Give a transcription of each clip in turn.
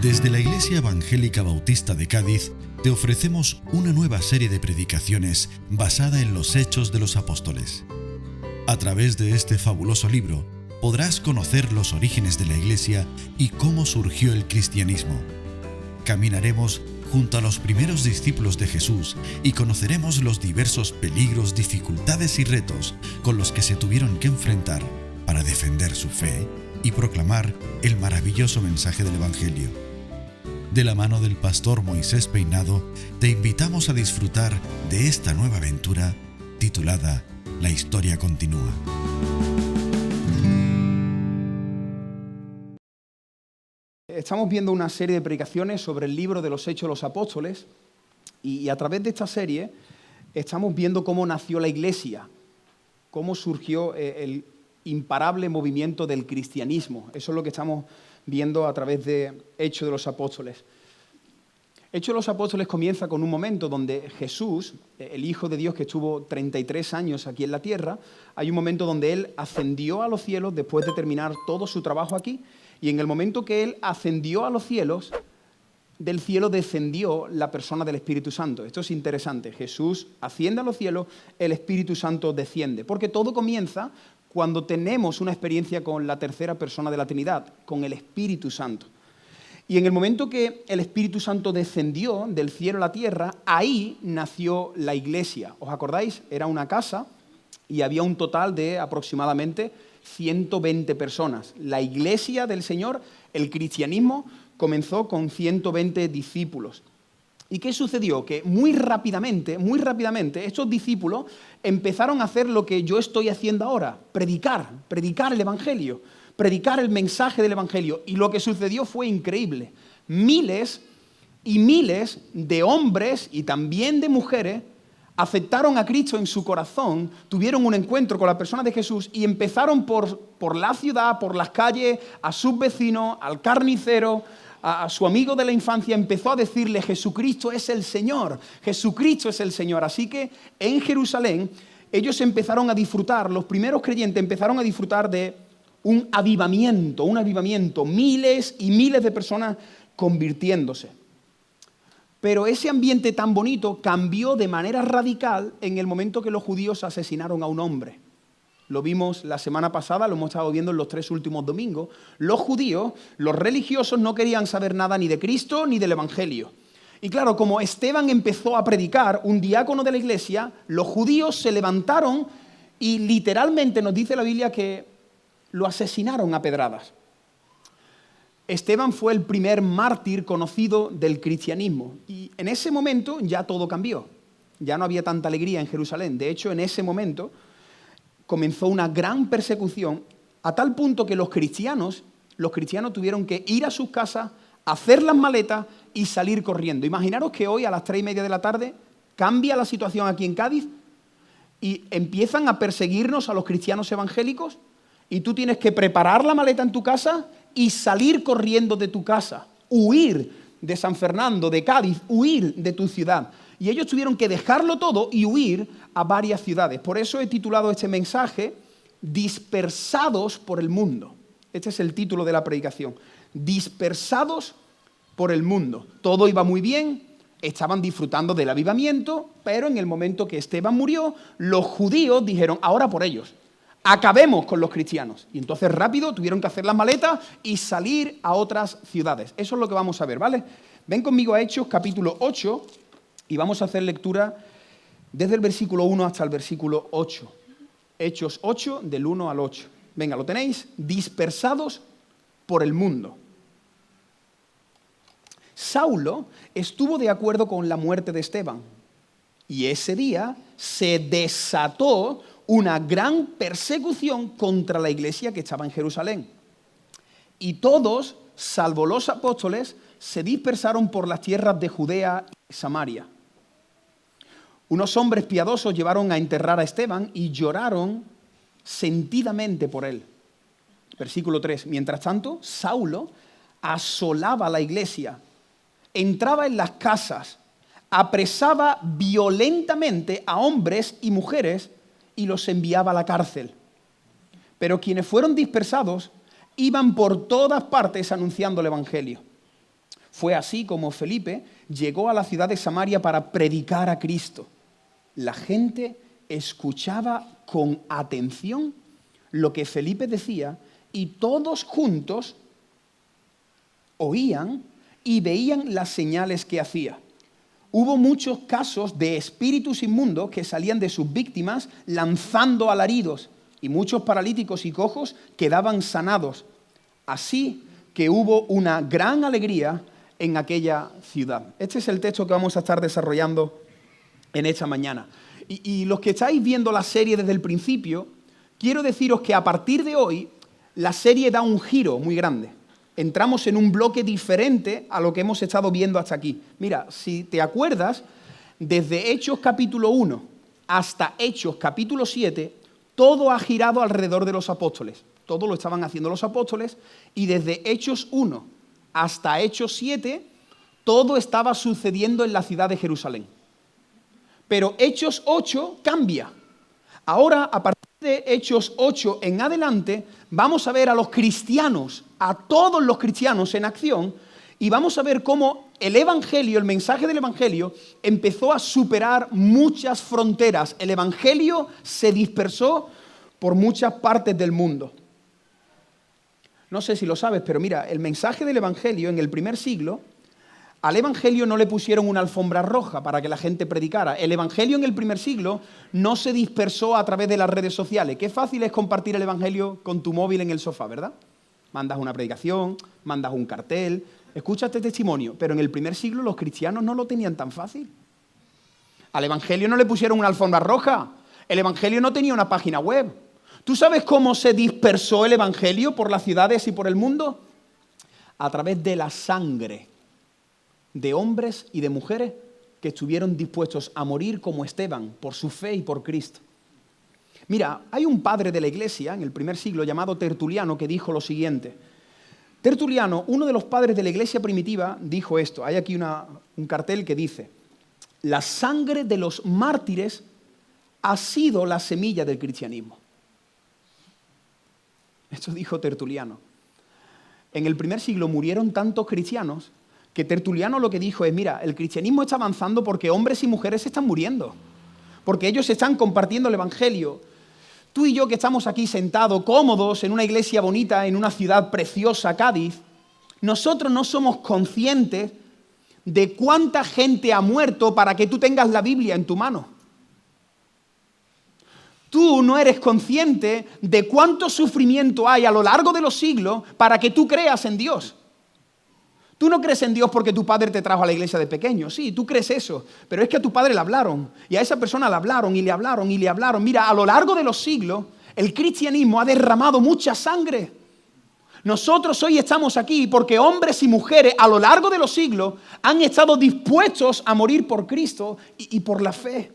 Desde la Iglesia Evangélica Bautista de Cádiz te ofrecemos una nueva serie de predicaciones basada en los Hechos de los Apóstoles. A través de este fabuloso libro podrás conocer los orígenes de la Iglesia y cómo surgió el cristianismo. Caminaremos junto a los primeros discípulos de Jesús y conoceremos los diversos peligros, dificultades y retos con los que se tuvieron que enfrentar para defender su fe y proclamar el maravilloso mensaje del Evangelio. De la mano del pastor Moisés Peinado, te invitamos a disfrutar de esta nueva aventura titulada La historia continúa. Estamos viendo una serie de predicaciones sobre el libro de los Hechos de los Apóstoles y a través de esta serie estamos viendo cómo nació la Iglesia, cómo surgió el imparable movimiento del cristianismo. Eso es lo que estamos viendo a través de Hechos de los Apóstoles. Hechos de los Apóstoles comienza con un momento donde Jesús, el Hijo de Dios que estuvo 33 años aquí en la tierra, hay un momento donde Él ascendió a los cielos después de terminar todo su trabajo aquí, y en el momento que Él ascendió a los cielos, del cielo descendió la persona del Espíritu Santo. Esto es interesante. Jesús asciende a los cielos, el Espíritu Santo desciende, porque todo comienza cuando tenemos una experiencia con la tercera persona de la Trinidad, con el Espíritu Santo. Y en el momento que el Espíritu Santo descendió del cielo a la tierra, ahí nació la Iglesia. ¿Os acordáis? Era una casa y había un total de aproximadamente 120 personas. La Iglesia del Señor, el cristianismo, comenzó con 120 discípulos. ¿Y qué sucedió? Que muy rápidamente, estos discípulos empezaron a hacer lo que yo estoy haciendo ahora, predicar el Evangelio, predicar el mensaje del Evangelio. Y lo que sucedió fue increíble. Miles y miles de hombres y también de mujeres aceptaron a Cristo en su corazón, tuvieron un encuentro con la persona de Jesús y empezaron por la ciudad, por las calles, a sus vecinos, al carnicero, a su amigo de la infancia, empezó a decirle: Jesucristo es el Señor, Jesucristo es el Señor. Así que en Jerusalén ellos empezaron a disfrutar, los primeros creyentes empezaron a disfrutar de un avivamiento, miles y miles de personas convirtiéndose. Pero ese ambiente tan bonito cambió de manera radical en el momento que los judíos asesinaron a un hombre. Lo vimos la semana pasada, lo hemos estado viendo en los 3 últimos domingos. Los judíos, los religiosos, no querían saber nada ni de Cristo ni del Evangelio. Y claro, como Esteban empezó a predicar, un diácono de la iglesia, los judíos se levantaron y literalmente nos dice la Biblia que lo asesinaron a pedradas. Esteban fue el primer mártir conocido del cristianismo. Y en ese momento ya todo cambió. Ya no había tanta alegría en Jerusalén. De hecho, en ese momento comenzó una gran persecución a tal punto que los cristianos tuvieron que ir a sus casas, hacer las maletas y salir corriendo. Imaginaros que hoy a las 3:30 de la tarde cambia la situación aquí en Cádiz y empiezan a perseguirnos a los cristianos evangélicos y tú tienes que preparar la maleta en tu casa y salir corriendo de tu casa, huir de San Fernando, de Cádiz, huir de tu ciudad. Y ellos tuvieron que dejarlo todo y huir a varias ciudades. Por eso he titulado este mensaje Dispersados por el mundo. Este es el título de la predicación. Dispersados por el mundo. Todo iba muy bien, estaban disfrutando del avivamiento, pero en el momento que Esteban murió, los judíos dijeron: ahora por ellos, acabemos con los cristianos. Y entonces rápido tuvieron que hacer las maletas y salir a otras ciudades. Eso es lo que vamos a ver, ¿vale? Ven conmigo a Hechos capítulo 8. Y vamos a hacer lectura desde el versículo 1 hasta el versículo 8. Hechos 8, del 1 al 8. Venga, ¿lo tenéis? Dispersados por el mundo. Saulo estuvo de acuerdo con la muerte de Esteban. Y ese día se desató una gran persecución contra la iglesia que estaba en Jerusalén. Y todos, salvo los apóstoles, se dispersaron por las tierras de Judea y Samaria. Unos hombres piadosos llevaron a enterrar a Esteban y lloraron sentidamente por él. Versículo 3. Mientras tanto, Saulo asolaba la iglesia, entraba en las casas, apresaba violentamente a hombres y mujeres y los enviaba a la cárcel. Pero quienes fueron dispersados iban por todas partes anunciando el Evangelio. Fue así como Felipe llegó a la ciudad de Samaria para predicar a Cristo. La gente escuchaba con atención lo que Felipe decía y todos juntos oían y veían las señales que hacía. Hubo muchos casos de espíritus inmundos que salían de sus víctimas lanzando alaridos y muchos paralíticos y cojos quedaban sanados. Así que hubo una gran alegría en aquella ciudad. Este es el texto que vamos a estar desarrollando en esta mañana. Y los que estáis viendo la serie desde el principio, quiero deciros que a partir de hoy la serie da un giro muy grande. Entramos en un bloque diferente a lo que hemos estado viendo hasta aquí. Mira, si te acuerdas, desde Hechos capítulo 1 hasta Hechos capítulo 7, todo ha girado alrededor de los apóstoles. Todo lo estaban haciendo los apóstoles y desde Hechos 1 hasta Hechos 7, todo estaba sucediendo en la ciudad de Jerusalén. Pero Hechos 8 cambia. Ahora, a partir de Hechos 8 en adelante, vamos a ver a los cristianos, a todos los cristianos en acción, y vamos a ver cómo el Evangelio, el mensaje del Evangelio, empezó a superar muchas fronteras. El Evangelio se dispersó por muchas partes del mundo. No sé si lo sabes, pero mira, el mensaje del Evangelio en el primer siglo, al Evangelio no le pusieron una alfombra roja para que la gente predicara. El Evangelio en el primer siglo no se dispersó a través de las redes sociales. Qué fácil es compartir el Evangelio con tu móvil en el sofá, ¿verdad? Mandas una predicación, mandas un cartel, escucha este testimonio. Pero en el primer siglo los cristianos no lo tenían tan fácil. Al Evangelio no le pusieron una alfombra roja. El Evangelio no tenía una página web. ¿Tú sabes cómo se dispersó el Evangelio por las ciudades y por el mundo? A través de la sangre de hombres y de mujeres que estuvieron dispuestos a morir como Esteban por su fe y por Cristo. Mira, hay un padre de la iglesia en el primer siglo llamado Tertuliano que dijo lo siguiente. Tertuliano, uno de los padres de la iglesia primitiva, dijo esto. Hay aquí un cartel que dice: la sangre de los mártires ha sido la semilla del cristianismo. Esto dijo Tertuliano. En el primer siglo murieron tantos cristianos que Tertuliano lo que dijo es: mira, el cristianismo está avanzando porque hombres y mujeres se están muriendo, porque ellos están compartiendo el Evangelio. Tú y yo que estamos aquí sentados, cómodos, en una iglesia bonita, en una ciudad preciosa, Cádiz, nosotros no somos conscientes de cuánta gente ha muerto para que tú tengas la Biblia en tu mano. Tú no eres consciente de cuánto sufrimiento hay a lo largo de los siglos para que tú creas en Dios. Tú no crees en Dios porque tu padre te trajo a la iglesia de pequeño. Sí, tú crees eso, pero es que a tu padre le hablaron y a esa persona le hablaron y le hablaron y le hablaron. Mira, a lo largo de los siglos, el cristianismo ha derramado mucha sangre. Nosotros hoy estamos aquí porque hombres y mujeres a lo largo de los siglos han estado dispuestos a morir por Cristo y por la fe.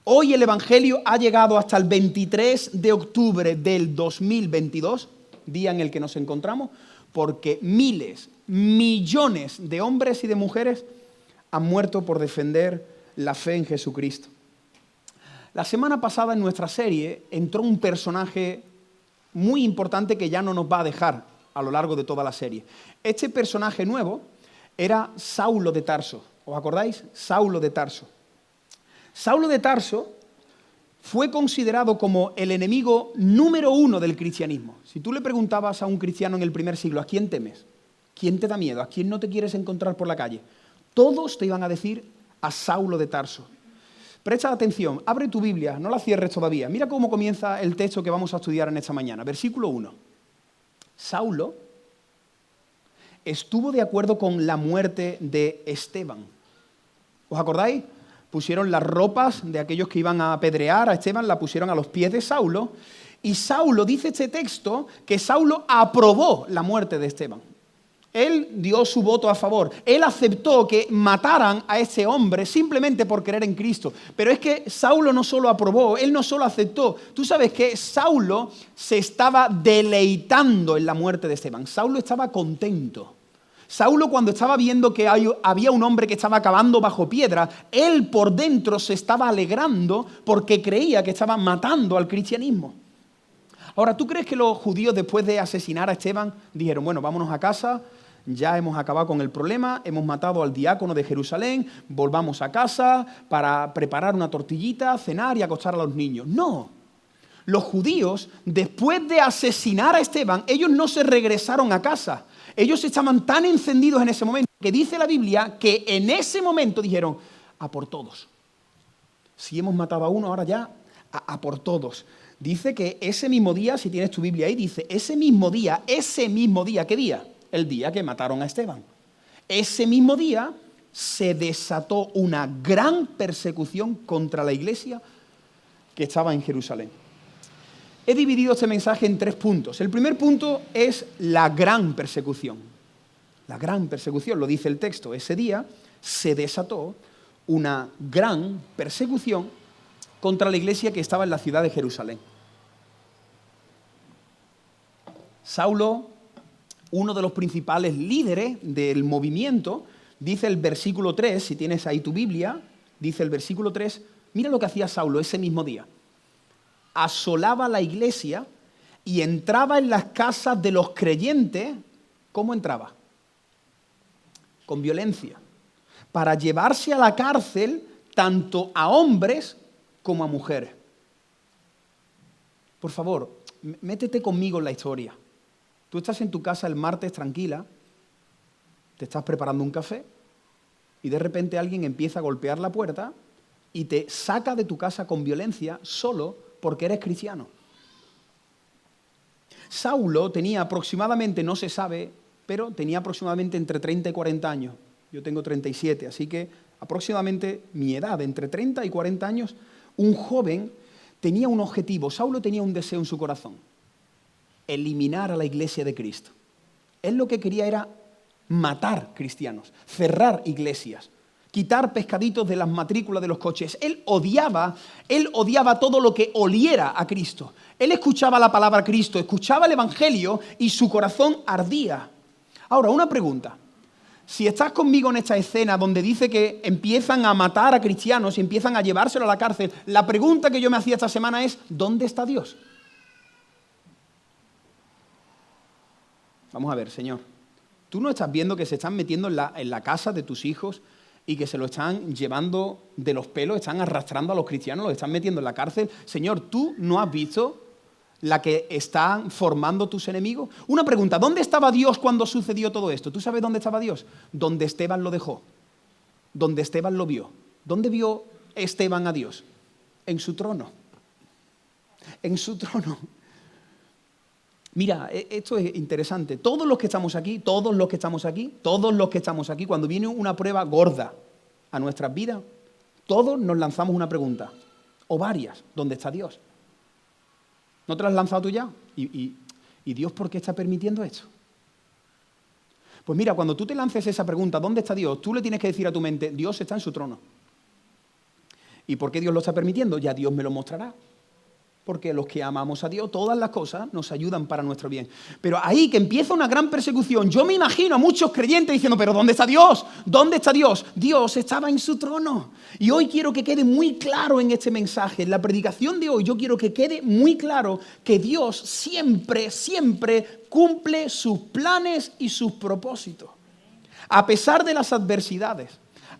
Hoy el Evangelio ha llegado hasta el 23 de octubre del 2022, día en el que nos encontramos, porque miles, millones de hombres y de mujeres han muerto por defender la fe en Jesucristo. La semana pasada en nuestra serie entró un personaje muy importante que ya no nos va a dejar a lo largo de toda la serie. Este personaje nuevo era Saulo de Tarso. ¿Os acordáis? Saulo de Tarso. Saulo de Tarso fue considerado como el enemigo número 1 del cristianismo. Si tú le preguntabas a un cristiano en el primer siglo, ¿a quién temes? ¿Quién te da miedo? ¿A quién no te quieres encontrar por la calle? Todos te iban a decir a Saulo de Tarso. Presta atención, abre tu Biblia, no la cierres todavía. Mira cómo comienza el texto que vamos a estudiar en esta mañana. Versículo 1. Saulo estuvo de acuerdo con la muerte de Esteban. ¿Os acordáis? Pusieron las ropas de aquellos que iban a apedrear a Esteban, la pusieron a los pies de Saulo. Y Saulo, dice este texto, que Saulo aprobó la muerte de Esteban. Él dio su voto a favor. Él aceptó que mataran a ese hombre simplemente por creer en Cristo. Pero es que Saulo no solo aprobó, él no solo aceptó. Tú sabes que Saulo se estaba deleitando en la muerte de Esteban. Saulo estaba contento. Saulo, cuando estaba viendo que había un hombre que estaba cavando bajo piedra, él por dentro se estaba alegrando porque creía que estaba matando al cristianismo. Ahora, ¿tú crees que los judíos, después de asesinar a Esteban, dijeron, bueno, vámonos a casa, ya hemos acabado con el problema, hemos matado al diácono de Jerusalén, volvamos a casa para preparar una tortillita, cenar y acostar a los niños. No, los judíos, después de asesinar a Esteban, ellos no se regresaron a casa. Ellos estaban tan encendidos en ese momento que dice la Biblia que en ese momento dijeron, a por todos. Si hemos matado a uno, ahora ya, a por todos. Dice que ese mismo día, si tienes tu Biblia ahí, dice, ese mismo día, ¿qué día? El día que mataron a Esteban. Ese mismo día se desató una gran persecución contra la iglesia que estaba en Jerusalén. He dividido este mensaje en 3 puntos. El primer punto es la gran persecución. La gran persecución, lo dice el texto. Ese día se desató una gran persecución contra la iglesia que estaba en la ciudad de Jerusalén. Saulo, uno de los principales líderes del movimiento, dice el versículo 3, si tienes ahí tu Biblia, dice el versículo 3, mira lo que hacía Saulo ese mismo día. Asolaba la iglesia y entraba en las casas de los creyentes. ¿Cómo entraba? Con violencia, para llevarse a la cárcel tanto a hombres como a mujeres. Por favor, métete conmigo en la historia. Tú estás en tu casa el martes tranquila, te estás preparando un café y de repente alguien empieza a golpear la puerta y te saca de tu casa con violencia solo porque eres cristiano. Saulo tenía aproximadamente, no se sabe, pero tenía aproximadamente entre 30 y 40 años. Yo tengo 37, así que aproximadamente mi edad, entre 30 y 40 años, un joven tenía un objetivo. Saulo tenía un deseo en su corazón: eliminar a la iglesia de Cristo. Él lo que quería era matar cristianos, cerrar iglesias, quitar pescaditos de las matrículas de los coches. Él odiaba todo lo que oliera a Cristo. Él escuchaba la palabra Cristo, escuchaba el Evangelio y su corazón ardía. Ahora, una pregunta. Si estás conmigo en esta escena donde dice que empiezan a matar a cristianos y empiezan a llevárselo a la cárcel, la pregunta que yo me hacía esta semana es, ¿dónde está Dios? Vamos a ver, Señor. ¿Tú no estás viendo que se están metiendo en la casa de tus hijos y que se lo están llevando de los pelos, están arrastrando a los cristianos, los están metiendo en la cárcel? Señor, ¿tú no has visto la que están formando tus enemigos? Una pregunta, ¿dónde estaba Dios cuando sucedió todo esto? ¿Tú sabes dónde estaba Dios? Donde Esteban lo dejó, donde Esteban lo vio. ¿Dónde vio Esteban a Dios? En su trono. En su trono. Mira, esto es interesante. Todos los que estamos aquí, cuando viene una prueba gorda a nuestras vidas, todos nos lanzamos una pregunta, o varias: ¿dónde está Dios? ¿No te la has lanzado tú ya? ¿Y Dios por qué está permitiendo esto? Pues mira, cuando tú te lances esa pregunta, ¿dónde está Dios?, tú le tienes que decir a tu mente, Dios está en su trono. ¿Y por qué Dios lo está permitiendo? Ya Dios me lo mostrará. Porque los que amamos a Dios, todas las cosas nos ayudan para nuestro bien. Pero ahí que empieza una gran persecución, yo me imagino a muchos creyentes diciendo, ¿pero dónde está Dios? ¿Dónde está Dios? Dios estaba en su trono. Y hoy quiero que quede muy claro en este mensaje, en la predicación de hoy, yo quiero que quede muy claro que Dios siempre, siempre cumple sus planes y sus propósitos. A pesar de las adversidades,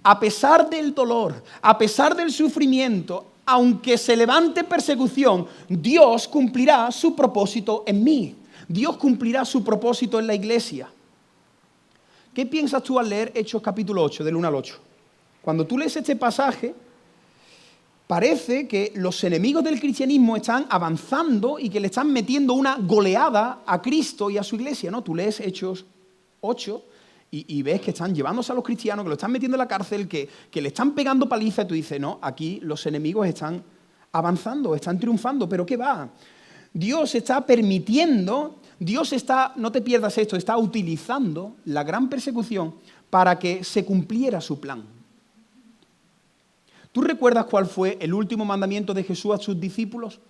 a pesar del dolor, a pesar del sufrimiento, aunque se levante persecución, Dios cumplirá su propósito en mí. Dios cumplirá su propósito en la iglesia. ¿Qué piensas tú al leer Hechos capítulo 8, del 1 al 8? Cuando tú lees este pasaje, parece que los enemigos del cristianismo están avanzando y que le están metiendo una goleada a Cristo y a su iglesia, ¿no? Tú lees Hechos 8 y ves que están llevándose a los cristianos, que lo están metiendo en la cárcel, que le están pegando paliza, y tú dices, no, aquí los enemigos están avanzando, están triunfando, pero ¿qué va? Dios está permitiendo, Dios está, no te pierdas esto, está utilizando la gran persecución para que se cumpliera su plan. ¿Tú recuerdas cuál fue el último mandamiento de Jesús a sus discípulos?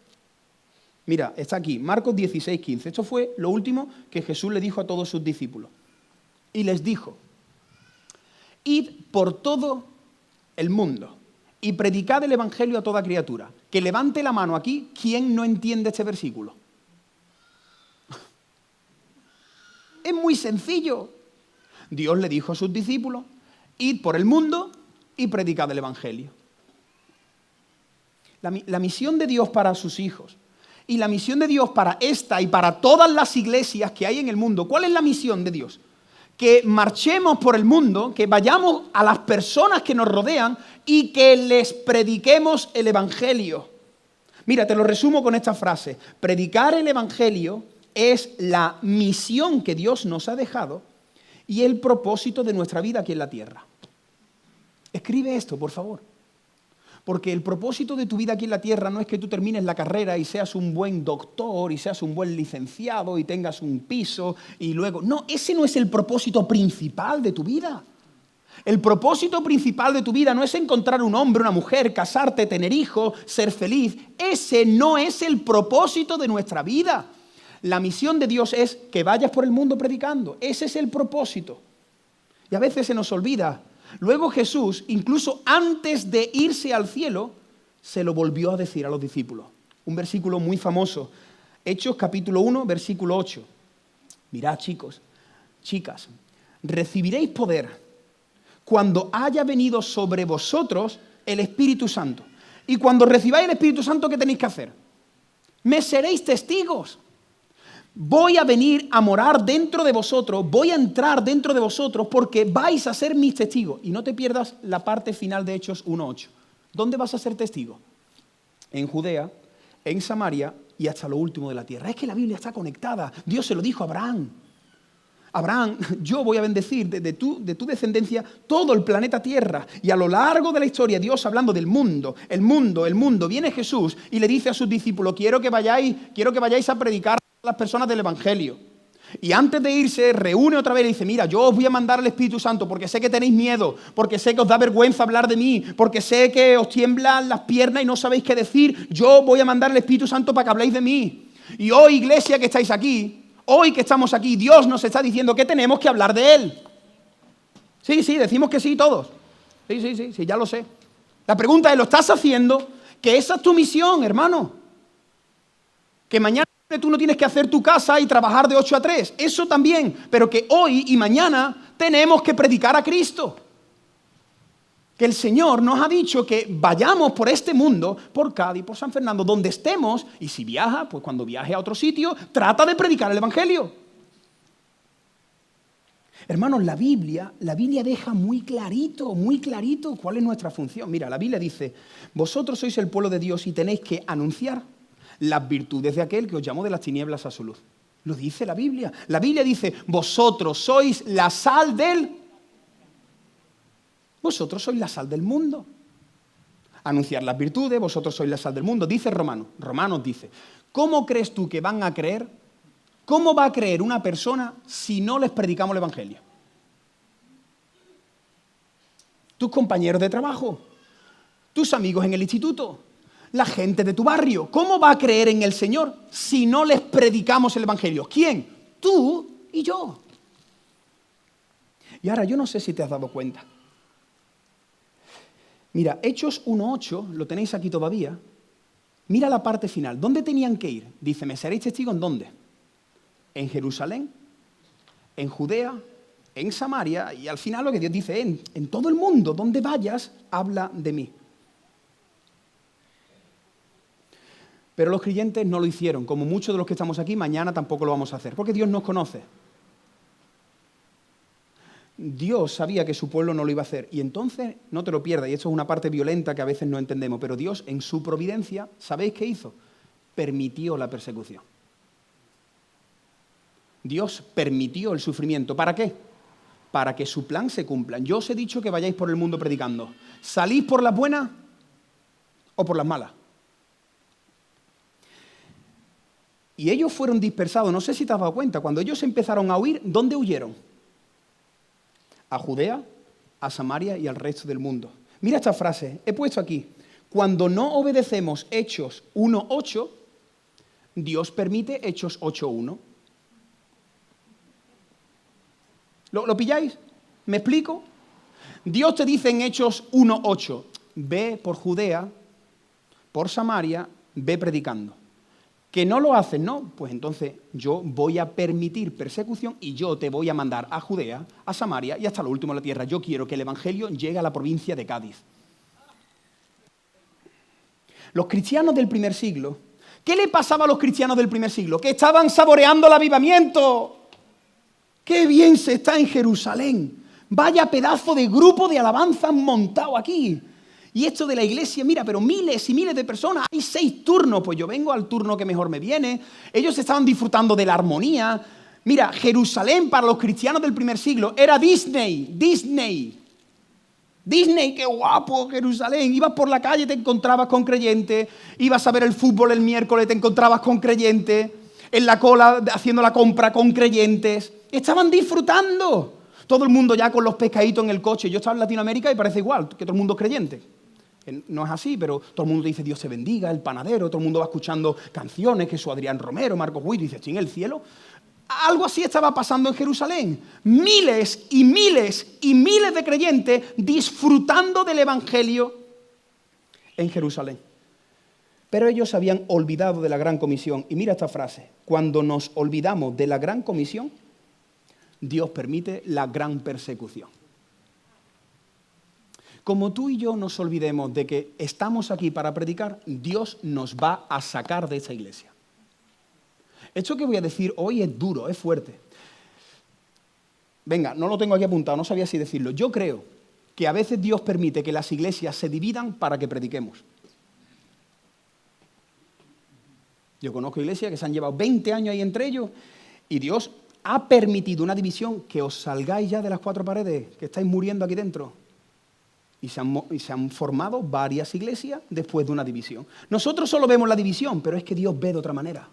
Mira, está aquí, Marcos 16, 15. Esto fue lo último que Jesús le dijo a todos sus discípulos. Y les dijo, id por todo el mundo y predicad el evangelio a toda criatura. Que levante la mano aquí, ¿quién no entiende este versículo? Es muy sencillo. Dios le dijo a sus discípulos, id por el mundo y predicad el Evangelio. La misión de Dios para sus hijos y la misión de Dios para esta y para todas las iglesias que hay en el mundo. ¿Cuál es la misión de Dios? Que marchemos por el mundo, que vayamos a las personas que nos rodean y que les prediquemos el Evangelio. Mira, te lo resumo con esta frase. Predicar el Evangelio es la misión que Dios nos ha dejado y el propósito de nuestra vida aquí en la tierra. Escribe esto, por favor. Porque el propósito de tu vida aquí en la tierra no es que tú termines la carrera y seas un buen doctor y seas un buen licenciado y tengas un piso y luego... No, ese no es el propósito principal de tu vida. El propósito principal de tu vida no es encontrar un hombre, una mujer, casarte, tener hijos, ser feliz. Ese no es el propósito de nuestra vida. La misión de Dios es que vayas por el mundo predicando. Ese es el propósito. Y a veces se nos olvida. Luego Jesús, incluso antes de irse al cielo, se lo volvió a decir a los discípulos. Un versículo muy famoso. Hechos capítulo 1, versículo 8. Mirad, chicos, chicas, recibiréis poder cuando haya venido sobre vosotros el Espíritu Santo. Y cuando recibáis el Espíritu Santo, ¿qué tenéis que hacer? Me seréis testigos. Voy a venir a morar dentro de vosotros, voy a entrar dentro de vosotros porque vais a ser mis testigos. Y no te pierdas la parte final de Hechos 1:8. ¿Dónde vas a ser testigo? En Judea, en Samaria y hasta lo último de la tierra. Es que la Biblia está conectada. Dios se lo dijo a Abraham. Abraham, yo voy a bendecir de tu descendencia todo el planeta Tierra. Y a lo largo de la historia, Dios hablando del mundo, el mundo, viene Jesús y le dice a sus discípulos, quiero que vayáis a predicar a las personas del Evangelio. Y antes de irse, reúne otra vez y dice, mira, yo os voy a mandar al Espíritu Santo porque sé que tenéis miedo, porque sé que os da vergüenza hablar de mí, porque sé que os tiemblan las piernas y no sabéis qué decir. Yo voy a mandar al Espíritu Santo para que habléis de mí. Y hoy, iglesia que estáis aquí, hoy que estamos aquí, Dios nos está diciendo que tenemos que hablar de Él. Sí, decimos que sí todos. Sí, ya lo sé. La pregunta es, ¿lo estás haciendo? Que esa es tu misión, hermano. Que mañana tú no tienes que hacer tu casa y trabajar de 8 a 3. Eso también. Pero que hoy y mañana tenemos que predicar a Cristo. Que el Señor nos ha dicho que vayamos por este mundo, por Cádiz, por San Fernando, donde estemos, y si viaja, pues cuando viaje a otro sitio, trata de predicar el Evangelio. Hermanos, la Biblia deja muy clarito cuál es nuestra función. Mira, la Biblia dice, vosotros sois el pueblo de Dios y tenéis que anunciar las virtudes de aquel que os llamó de las tinieblas a su luz. Lo dice la Biblia. La Biblia dice, vosotros sois la sal del... Vosotros sois la sal del mundo. Anunciar las virtudes, vosotros sois la sal del mundo. Dice Romanos dice, ¿cómo crees tú que van a creer? ¿Cómo va a creer una persona si no les predicamos el Evangelio? Tus compañeros de trabajo, tus amigos en el instituto, la gente de tu barrio. ¿Cómo va a creer en el Señor si no les predicamos el Evangelio? ¿Quién? Tú y yo. Y ahora yo no sé si te has dado cuenta. Mira, Hechos 1:8, lo tenéis aquí todavía. Mira la parte final. ¿Dónde tenían que ir? Dice, ¿me seréis testigos en dónde? En Jerusalén, en Judea, en Samaria, y al final lo que Dios dice, en todo el mundo, donde vayas, habla de mí. Pero los creyentes no lo hicieron, como muchos de los que estamos aquí, mañana tampoco lo vamos a hacer, porque Dios nos conoce. Dios sabía que su pueblo no lo iba a hacer, y entonces, no te lo pierdas, y esto es una parte violenta que a veces no entendemos, pero Dios en su providencia, ¿sabéis qué hizo? Permitió la persecución. Dios permitió el sufrimiento. ¿Para qué? Para que su plan se cumpla. Yo os he dicho que vayáis por el mundo predicando. ¿Salís por las buenas o por las malas? Y ellos fueron dispersados. No sé si te has dado cuenta. Cuando ellos empezaron a huir, ¿dónde huyeron? A Judea, a Samaria y al resto del mundo. Mira esta frase. He puesto aquí. Cuando no obedecemos Hechos 1:8, Dios permite Hechos 8:1. ¿Lo pilláis? ¿Me explico? Dios te dice en Hechos 1:8, ve por Judea, por Samaria, ve predicando. ¿Que no lo hacen? No, pues entonces yo voy a permitir persecución y yo te voy a mandar a Judea, a Samaria y hasta lo último de la tierra. Yo quiero que el Evangelio llegue a la provincia de Cádiz. Los cristianos del primer siglo, ¿qué le pasaba a los cristianos del primer siglo? Que estaban saboreando el avivamiento. ¡Qué bien se está en Jerusalén! Vaya pedazo de grupo de alabanza montado aquí. Y esto de la iglesia, mira, pero miles y miles de personas, hay 6 turnos, pues yo vengo al turno que mejor me viene. Ellos estaban disfrutando de la armonía. Mira, Jerusalén para los cristianos del primer siglo era Disney, qué guapo, Jerusalén. Ibas por la calle, te encontrabas con creyentes, ibas a ver el fútbol el miércoles, te encontrabas con creyentes, en la cola haciendo la compra con creyentes. Estaban disfrutando. Todo el mundo ya con los pescaditos en el coche. Yo estaba en Latinoamérica y parece igual, que todo el mundo es creyente. No es así, pero todo el mundo dice Dios te bendiga, el panadero, todo el mundo va escuchando canciones, que su Adrián Romero, Marcos Witt, dice, ¿estoy en el cielo? Algo así estaba pasando en Jerusalén. Miles y miles y miles de creyentes disfrutando del Evangelio en Jerusalén. Pero ellos se habían olvidado de la gran comisión. Y mira esta frase, cuando nos olvidamos de la gran comisión, Dios permite la gran persecución. Como tú y yo nos olvidemos de que estamos aquí para predicar, Dios nos va a sacar de esa iglesia. Esto que voy a decir hoy es duro, es fuerte. Venga, no lo tengo aquí apuntado, no sabía si decirlo. Yo creo que a veces Dios permite que las iglesias se dividan para que prediquemos. Yo conozco iglesias que se han llevado 20 años ahí entre ellos y Dios ha permitido una división que os salgáis ya de las 4 paredes, que estáis muriendo aquí dentro. Y se han formado varias iglesias después de una división. Nosotros solo vemos la división, pero es que Dios ve de otra manera.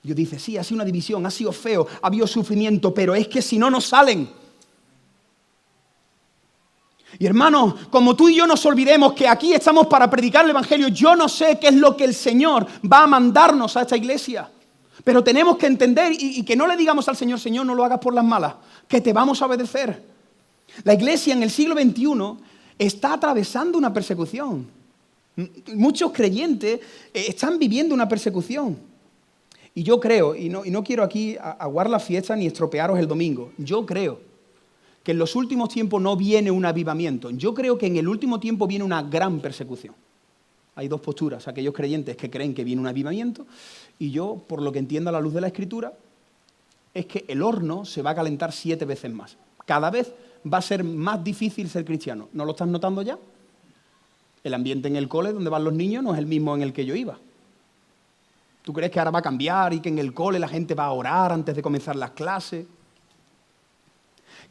Dios dice, sí, ha sido una división, ha sido feo, ha habido sufrimiento, pero es que si no, no salen. Y hermanos, como tú y yo nos olvidemos que aquí estamos para predicar el Evangelio, yo no sé qué es lo que el Señor va a mandarnos a esta iglesia. Pero tenemos que entender y que no le digamos al Señor, Señor, no lo hagas por las malas, que te vamos a obedecer. La iglesia en el siglo XXI está atravesando una persecución. Muchos creyentes están viviendo una persecución. Y yo creo, y no quiero aquí aguar la fiesta ni estropearos el domingo, yo creo que en los últimos tiempos no viene un avivamiento. Yo creo que en el último tiempo viene una gran persecución. Hay 2 posturas, aquellos creyentes que creen que viene un avivamiento y yo, por lo que entiendo a la luz de la Escritura, es que el horno se va a calentar 7 veces más. Cada vez va a ser más difícil ser cristiano. ¿No lo estás notando ya? El ambiente en el cole donde van los niños no es el mismo en el que yo iba. ¿Tú crees que ahora va a cambiar y que en el cole la gente va a orar antes de comenzar las clases?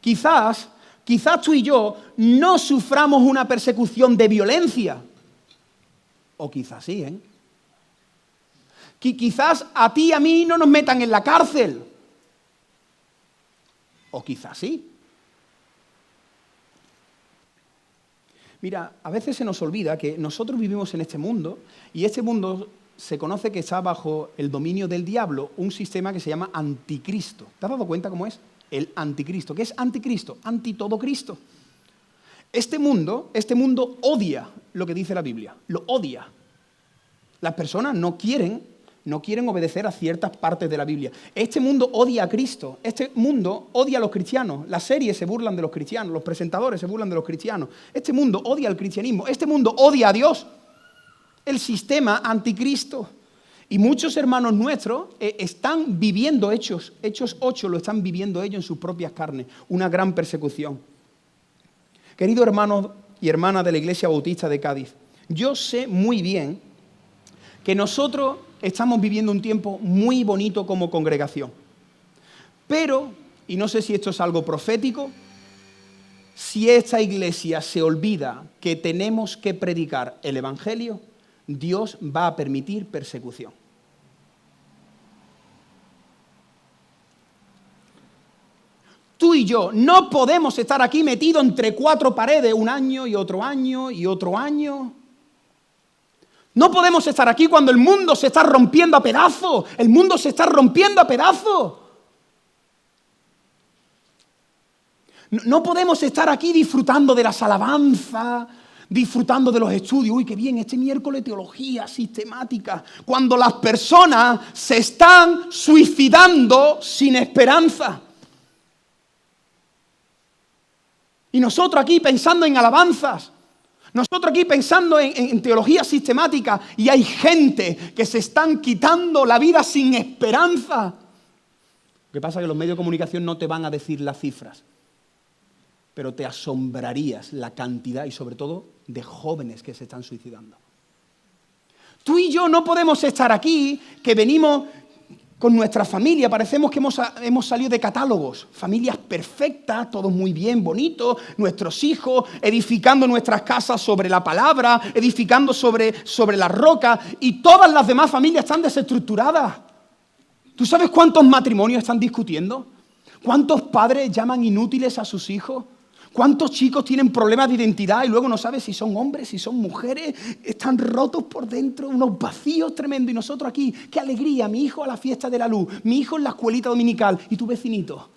Quizás tú y yo no suframos una persecución de violencia. O quizás sí, ¿eh? Quizás a ti y a mí no nos metan en la cárcel. O quizás sí. Mira, a veces se nos olvida que nosotros vivimos en este mundo y este mundo se conoce que está bajo el dominio del diablo, un sistema que se llama anticristo. ¿Te has dado cuenta cómo es? El anticristo. ¿Qué es anticristo? Anti todo Cristo. Este mundo odia lo que dice la Biblia, lo odia. Las personas no quieren obedecer a ciertas partes de la Biblia. Este mundo odia a Cristo, este mundo odia a los cristianos, las series se burlan de los cristianos, los presentadores se burlan de los cristianos, este mundo odia al cristianismo, este mundo odia a Dios, el sistema anticristo. Y muchos hermanos nuestros están viviendo Hechos 8, lo están viviendo ellos en sus propias carnes, una gran persecución. Queridos hermanos y hermanas de la Iglesia Bautista de Cádiz, yo sé muy bien que nosotros estamos viviendo un tiempo muy bonito como congregación. Pero, y no sé si esto es algo profético, si esta iglesia se olvida que tenemos que predicar el Evangelio, Dios va a permitir persecución. Tú y yo no podemos estar aquí metidos entre 4 paredes un año y otro año y otro año. No podemos estar aquí cuando el mundo se está rompiendo a pedazos. El mundo se está rompiendo a pedazos. No podemos estar aquí disfrutando de las alabanzas, disfrutando de los estudios. Uy, qué bien, este miércoles teología sistemática. Cuando las personas se están suicidando sin esperanza. Y nosotros aquí pensando en alabanzas, nosotros aquí pensando en teología sistemática, y hay gente que se están quitando la vida sin esperanza. Lo que pasa es que los medios de comunicación no te van a decir las cifras, pero te asombrarías la cantidad y sobre todo de jóvenes que se están suicidando. Tú y yo no podemos estar aquí, que venimos con nuestra familia, parecemos que hemos salido de catálogos, familias perfectas, todos muy bien, bonitos, nuestros hijos edificando nuestras casas sobre la palabra, edificando sobre la roca, y todas las demás familias están desestructuradas. ¿Tú sabes cuántos matrimonios están discutiendo? ¿Cuántos padres llaman inútiles a sus hijos? ¿Cuántos chicos tienen problemas de identidad y luego no sabes si son hombres, si son mujeres? Están rotos por dentro, unos vacíos tremendos. Y nosotros aquí, qué alegría, mi hijo a la fiesta de la luz, mi hijo en la escuelita dominical, y tu vecinito,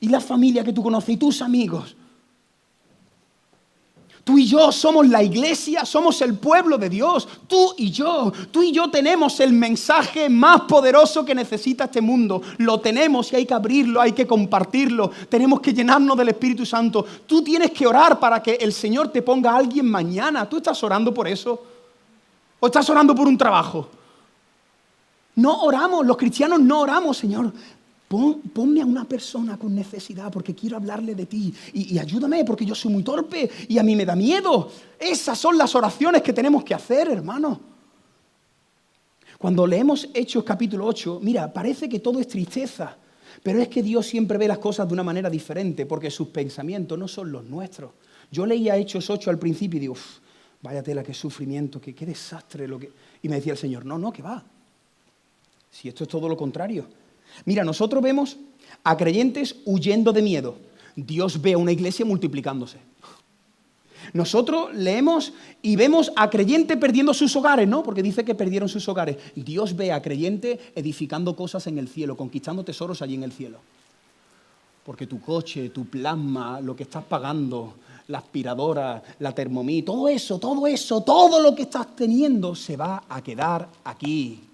y la familia que tú conoces, y tus amigos. Tú y yo somos la iglesia, somos el pueblo de Dios. Tú y yo tenemos el mensaje más poderoso que necesita este mundo. Lo tenemos y hay que abrirlo, hay que compartirlo. Tenemos que llenarnos del Espíritu Santo. Tú tienes que orar para que el Señor te ponga a alguien mañana. ¿Tú estás orando por eso? ¿O estás orando por un trabajo? No oramos, los cristianos no oramos, Señor. Ponme a una persona con necesidad porque quiero hablarle de ti y ayúdame porque yo soy muy torpe y a mí me da miedo. Esas son las oraciones que tenemos que hacer, hermano. Cuando leemos Hechos capítulo 8, mira, parece que todo es tristeza, pero es que Dios siempre ve las cosas de una manera diferente porque sus pensamientos no son los nuestros. Yo leía Hechos 8 al principio y digo, vaya tela, qué sufrimiento, qué desastre. Y me decía el Señor, no, que va. Si esto es todo lo contrario. Mira, nosotros vemos a creyentes huyendo de miedo. Dios ve a una iglesia multiplicándose. Nosotros leemos y vemos a creyentes perdiendo sus hogares, ¿no? Porque dice que perdieron sus hogares. Dios ve a creyentes edificando cosas en el cielo, conquistando tesoros allí en el cielo. Porque tu coche, tu plasma, lo que estás pagando, la aspiradora, la Thermomix, todo eso, todo lo que estás teniendo se va a quedar aquí.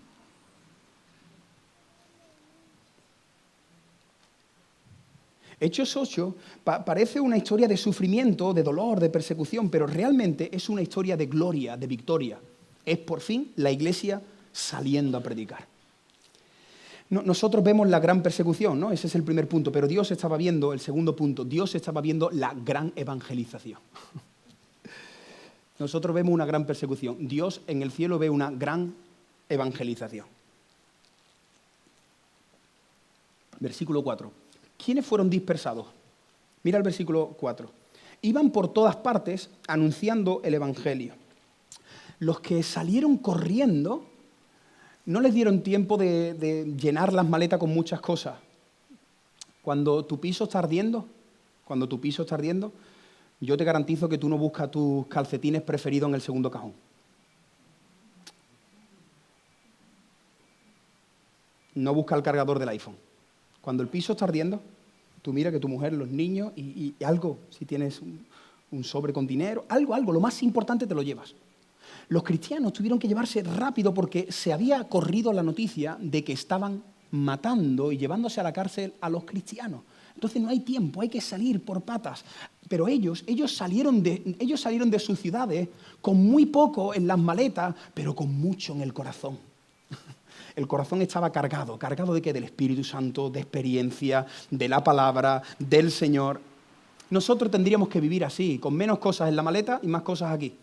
Hechos 8 parece una historia de sufrimiento, de dolor, de persecución, pero realmente es una historia de gloria, de victoria. Es por fin la iglesia saliendo a predicar. Nosotros vemos la gran persecución, ¿no? Ese es el primer punto, pero Dios estaba viendo, el segundo punto, Dios estaba viendo la gran evangelización. Nosotros vemos una gran persecución, Dios en el cielo ve una gran evangelización. Versículo 4. ¿Quiénes fueron dispersados? Mira el versículo 4. Iban por todas partes anunciando el evangelio. Los que salieron corriendo no les dieron tiempo de llenar las maletas con muchas cosas. Cuando tu piso está ardiendo, yo te garantizo que tú no buscas tus calcetines preferidos en el segundo cajón. No buscas el cargador del iPhone. Cuando el piso está ardiendo, tú mira que tu mujer, los niños y algo, si tienes un sobre con dinero, algo, lo más importante te lo llevas. Los cristianos tuvieron que llevarse rápido porque se había corrido la noticia de que estaban matando y llevándose a la cárcel a los cristianos. Entonces no hay tiempo, hay que salir por patas. Pero ellos salieron de sus ciudades con muy poco en las maletas, pero con mucho en el corazón. El corazón estaba cargado. ¿Cargado de qué? Del Espíritu Santo, de experiencia, de la palabra, del Señor. Nosotros tendríamos que vivir así, con menos cosas en la maleta y más cosas aquí.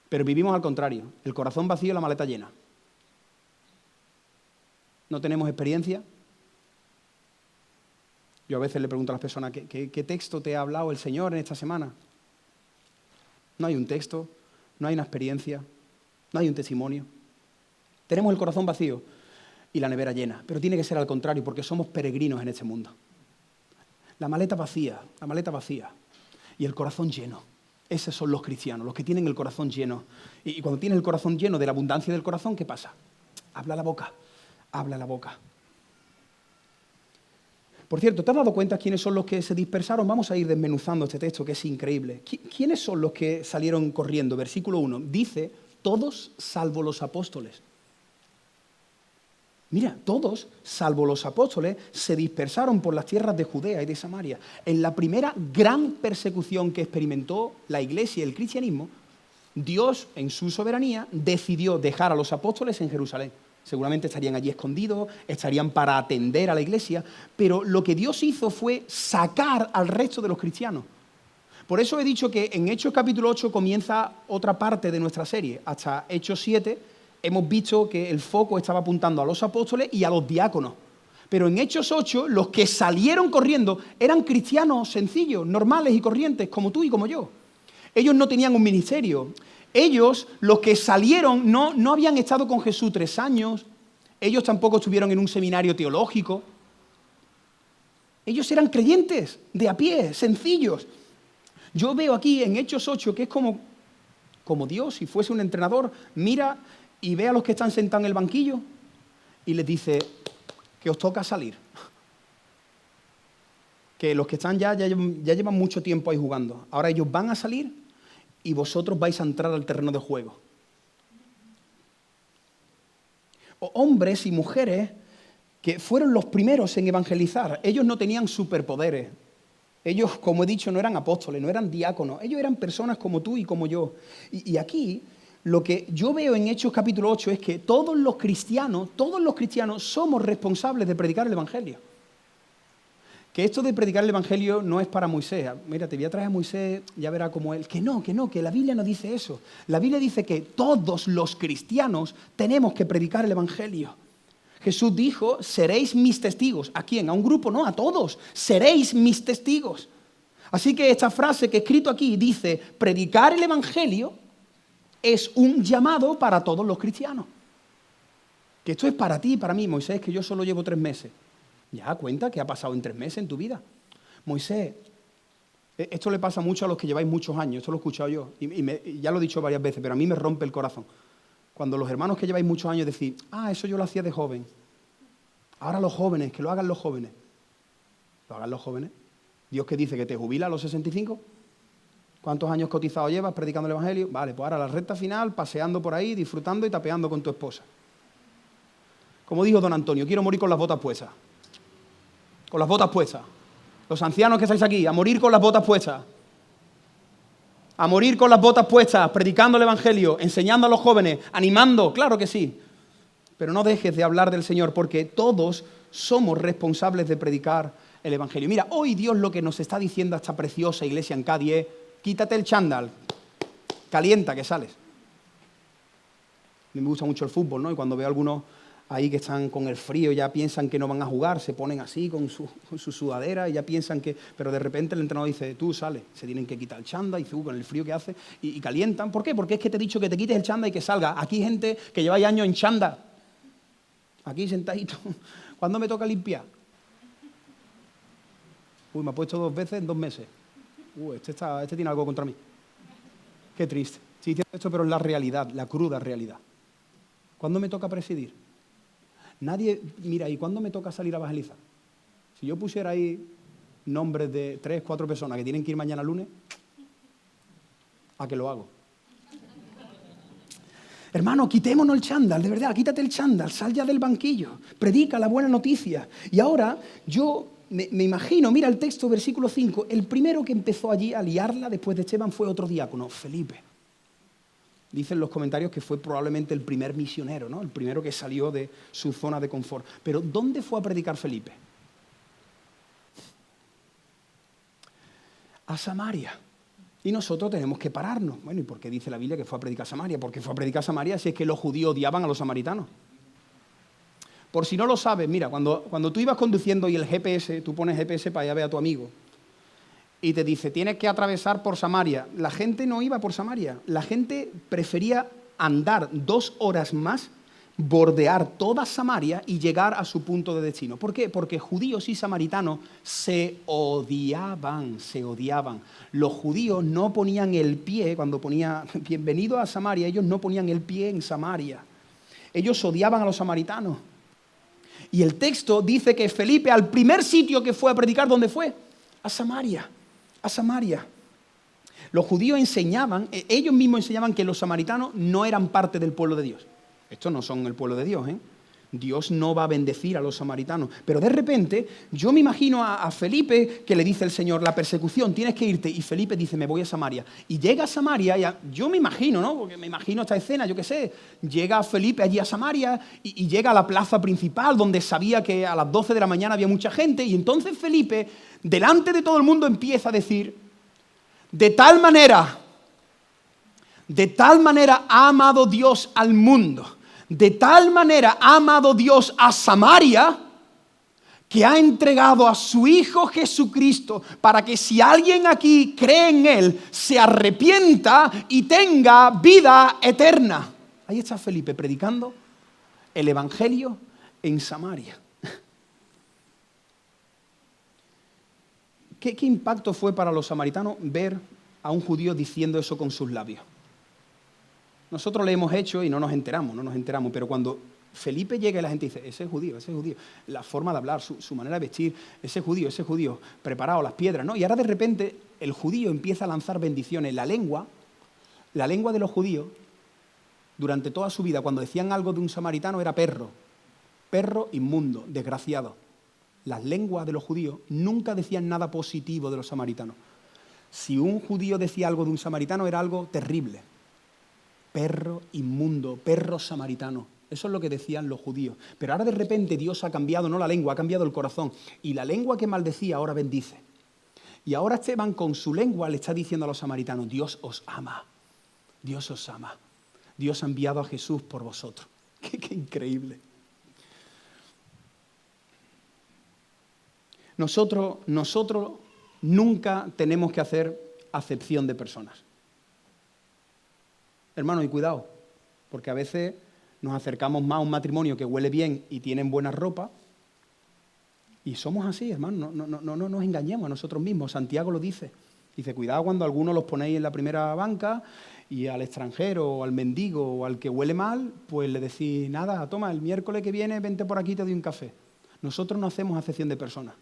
Pero vivimos al contrario. El corazón vacío y la maleta llena. No tenemos experiencia. Yo a veces le pregunto a las personas, ¿qué texto te ha hablado el Señor en esta semana? No hay un texto, no hay una experiencia, no hay un testimonio. Tenemos el corazón vacío y la nevera llena, pero tiene que ser al contrario porque somos peregrinos en este mundo. La maleta vacía y el corazón lleno. Esos son los cristianos, los que tienen el corazón lleno. Y cuando tienes el corazón lleno de la abundancia del corazón, ¿qué pasa? Habla la boca. Por cierto, ¿te has dado cuenta quiénes son los que se dispersaron? Vamos a ir desmenuzando este texto, que es increíble. ¿Quiénes son los que salieron corriendo? Versículo 1. Dice, todos salvo los apóstoles. Mira, todos, salvo los apóstoles, se dispersaron por las tierras de Judea y de Samaria. En la primera gran persecución que experimentó la Iglesia y el cristianismo, Dios, en su soberanía, decidió dejar a los apóstoles en Jerusalén. Seguramente estarían allí escondidos, estarían para atender a la Iglesia, pero lo que Dios hizo fue sacar al resto de los cristianos. Por eso he dicho que en Hechos capítulo 8 comienza otra parte de nuestra serie. Hasta Hechos 7 hemos visto que el foco estaba apuntando a los apóstoles y a los diáconos. Pero en Hechos 8 los que salieron corriendo eran cristianos sencillos, normales y corrientes, como tú y como yo. Ellos no tenían un ministerio. Ellos, los que salieron, no habían estado con Jesús 3 años. Ellos tampoco estuvieron en un seminario teológico. Ellos eran creyentes, de a pie, sencillos. Yo veo aquí en Hechos 8 que es como Dios, si fuese un entrenador, mira y ve a los que están sentados en el banquillo y les dice que os toca salir. Que los que están ya llevan mucho tiempo ahí jugando. Ahora ellos van a salir y vosotros vais a entrar al terreno de juego. Hombres y mujeres que fueron los primeros en evangelizar. Ellos no tenían superpoderes. Ellos, como he dicho, no eran apóstoles, no eran diáconos. Ellos eran personas como tú y como yo. Y aquí, lo que yo veo en Hechos capítulo 8 es que todos los cristianos somos responsables de predicar el evangelio. Que esto de predicar el evangelio no es para Moisés. Mira, te voy a traer a Moisés, ya verá cómo él. Que la Biblia no dice eso. La Biblia dice que todos los cristianos tenemos que predicar el evangelio. Jesús dijo, seréis mis testigos. ¿A quién? ¿A un grupo? No, a todos. Seréis mis testigos. Así que esta frase que he escrito aquí dice, predicar el evangelio es un llamado para todos los cristianos. Que esto es para ti y para mí, Moisés, que yo solo llevo 3 meses. Ya, cuenta qué ha pasado en 3 meses en tu vida. Moisés, esto le pasa mucho a los que lleváis muchos años, esto lo he escuchado yo, y ya lo he dicho varias veces, pero a mí me rompe el corazón. Cuando los hermanos que lleváis muchos años decís, eso yo lo hacía de joven. Ahora los jóvenes, que lo hagan los jóvenes. ¿Lo hagan los jóvenes? ¿Dios que dice que te jubila a los 65? ¿Cuántos años cotizados llevas predicando el evangelio? Vale, pues ahora la recta final, paseando por ahí, disfrutando y tapeando con tu esposa. Como dijo don Antonio, quiero morir con las botas puestas. Con las botas puestas. Los ancianos que estáis aquí, a morir con las botas puestas. A morir con las botas puestas, predicando el evangelio, enseñando a los jóvenes, animando, claro que sí. Pero no dejes de hablar del Señor, porque todos somos responsables de predicar el evangelio. Mira, hoy Dios lo que nos está diciendo a esta preciosa iglesia en Cádiz es, quítate el chándal, calienta que sales. A mí me gusta mucho el fútbol, ¿no? Y cuando veo a algunos ahí que están con el frío, ya piensan que no van a jugar, se ponen así con su sudadera y ya piensan que... Pero de repente el entrenador dice, tú sales, se tienen que quitar el chándal y con el frío que hace y calientan. ¿Por qué? Porque es que te he dicho que te quites el chándal y que salga. Aquí hay gente que lleva años en chándal. Aquí sentadito. ¿Cuándo me toca limpiar? Me ha puesto 2 veces en 2 meses. Este tiene algo contra mí. Qué triste. Sí, tiene esto, pero es la realidad, la cruda realidad. ¿Cuándo me toca presidir? Nadie, mira, ¿y cuándo me toca salir a evangelizar? Si yo pusiera ahí nombres de 3, 4 personas que tienen que ir mañana lunes, ¿a qué lo hago? Hermano, quitémonos el chándal, de verdad, quítate el chándal, sal ya del banquillo, predica la buena noticia. Y ahora yo me imagino, mira el texto, versículo 5, el primero que empezó allí a liarla después de Esteban fue otro diácono, Felipe. Dicen los comentarios que fue probablemente el primer misionero, ¿no? El primero que salió de su zona de confort. Pero ¿dónde fue a predicar Felipe? A Samaria. Y nosotros tenemos que pararnos. Bueno, ¿y por qué dice la Biblia que fue a predicar a Samaria? Porque fue a predicar a Samaria si es que los judíos odiaban a los samaritanos. Por si no lo sabes, mira, cuando tú ibas conduciendo y el GPS, tú pones GPS para ir a ver a tu amigo, y te dice, tienes que atravesar por Samaria. La gente no iba por Samaria. La gente prefería andar 2 horas más, bordear toda Samaria y llegar a su punto de destino. ¿Por qué? Porque judíos y samaritanos se odiaban. Los judíos no ponían el pie, cuando ponía bienvenido a Samaria, ellos no ponían el pie en Samaria. Ellos odiaban a los samaritanos. Y el texto dice que Felipe, al primer sitio que fue a predicar, ¿dónde fue? A Samaria, a Samaria. Los judíos enseñaban, ellos mismos enseñaban que los samaritanos no eran parte del pueblo de Dios. Estos no son el pueblo de Dios, ¿eh? Dios no va a bendecir a los samaritanos. Pero de repente, yo me imagino a Felipe que le dice el Señor, la persecución, tienes que irte. Y Felipe dice, me voy a Samaria. Y llega a Samaria, yo me imagino, ¿no? Porque me imagino esta escena, yo qué sé. Llega Felipe allí a Samaria y llega a la plaza principal, donde sabía que a las 12 de la mañana había mucha gente. Y entonces Felipe, delante de todo el mundo, empieza a decir, de tal manera ha amado Dios al mundo. De tal manera ha amado Dios a Samaria que ha entregado a su Hijo Jesucristo para que si alguien aquí cree en Él, se arrepienta y tenga vida eterna. Ahí está Felipe predicando el Evangelio en Samaria. ¿Qué impacto fue para los samaritanos ver a un judío diciendo eso con sus labios? Nosotros le hemos hecho y no nos enteramos, pero cuando Felipe llega y la gente dice, ese es judío, la forma de hablar, su manera de vestir, ese es judío, preparado, las piedras, ¿no? Y ahora de repente el judío empieza a lanzar bendiciones. La lengua de los judíos, durante toda su vida, cuando decían algo de un samaritano, era perro inmundo, desgraciado. Las lenguas de los judíos nunca decían nada positivo de los samaritanos. Si un judío decía algo de un samaritano, era algo terrible. Perro inmundo, perro samaritano. Eso es lo que decían los judíos. Pero ahora de repente Dios ha cambiado, no la lengua, ha cambiado el corazón. Y la lengua que maldecía ahora bendice. Y ahora Esteban con su lengua le está diciendo a los samaritanos, Dios os ama, Dios os ama. Dios ha enviado a Jesús por vosotros. ¡Qué increíble! Nosotros nunca tenemos que hacer acepción de personas. Hermano, y cuidado, porque a veces nos acercamos más a un matrimonio que huele bien y tienen buena ropa, y somos así, hermano, no nos engañemos a nosotros mismos. Santiago lo dice. Dice, cuidado cuando algunos los ponéis en la primera banca y al extranjero o al mendigo o al que huele mal, pues le decís, nada, toma, el miércoles que viene vente por aquí y te doy un café. Nosotros no hacemos acepción de personas.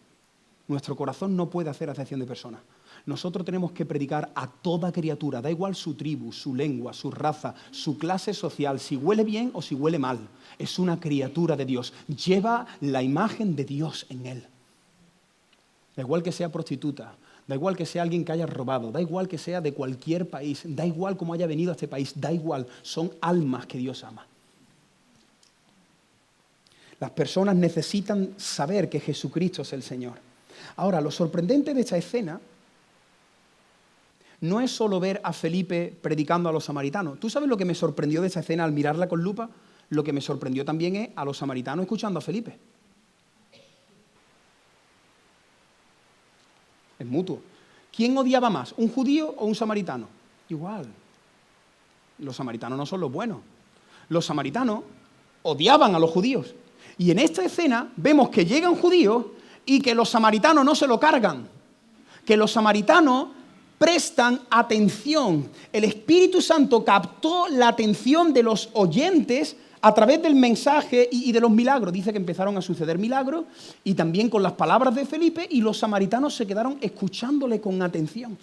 Nuestro corazón no puede hacer acepción de personas. Nosotros tenemos que predicar a toda criatura, da igual su tribu, su lengua, su raza, su clase social, si huele bien o si huele mal. Es una criatura de Dios, lleva la imagen de Dios en él. Da igual que sea prostituta, da igual que sea alguien que haya robado, da igual que sea de cualquier país, da igual cómo haya venido a este país, da igual, son almas que Dios ama. Las personas necesitan saber que Jesucristo es el Señor. Ahora, lo sorprendente de esta escena no es solo ver a Felipe predicando a los samaritanos. ¿Tú sabes lo que me sorprendió de esta escena al mirarla con lupa? Lo que me sorprendió también es a los samaritanos escuchando a Felipe. Es mutuo. ¿Quién odiaba más, un judío o un samaritano? Igual. Los samaritanos no son los buenos. Los samaritanos odiaban a los judíos. Y en esta escena vemos que llega un judío y que los samaritanos no se lo cargan. Que los samaritanos prestan atención. El Espíritu Santo captó la atención de los oyentes a través del mensaje y de los milagros. Dice que empezaron a suceder milagros y también con las palabras de Felipe, y los samaritanos se quedaron escuchándole con atención.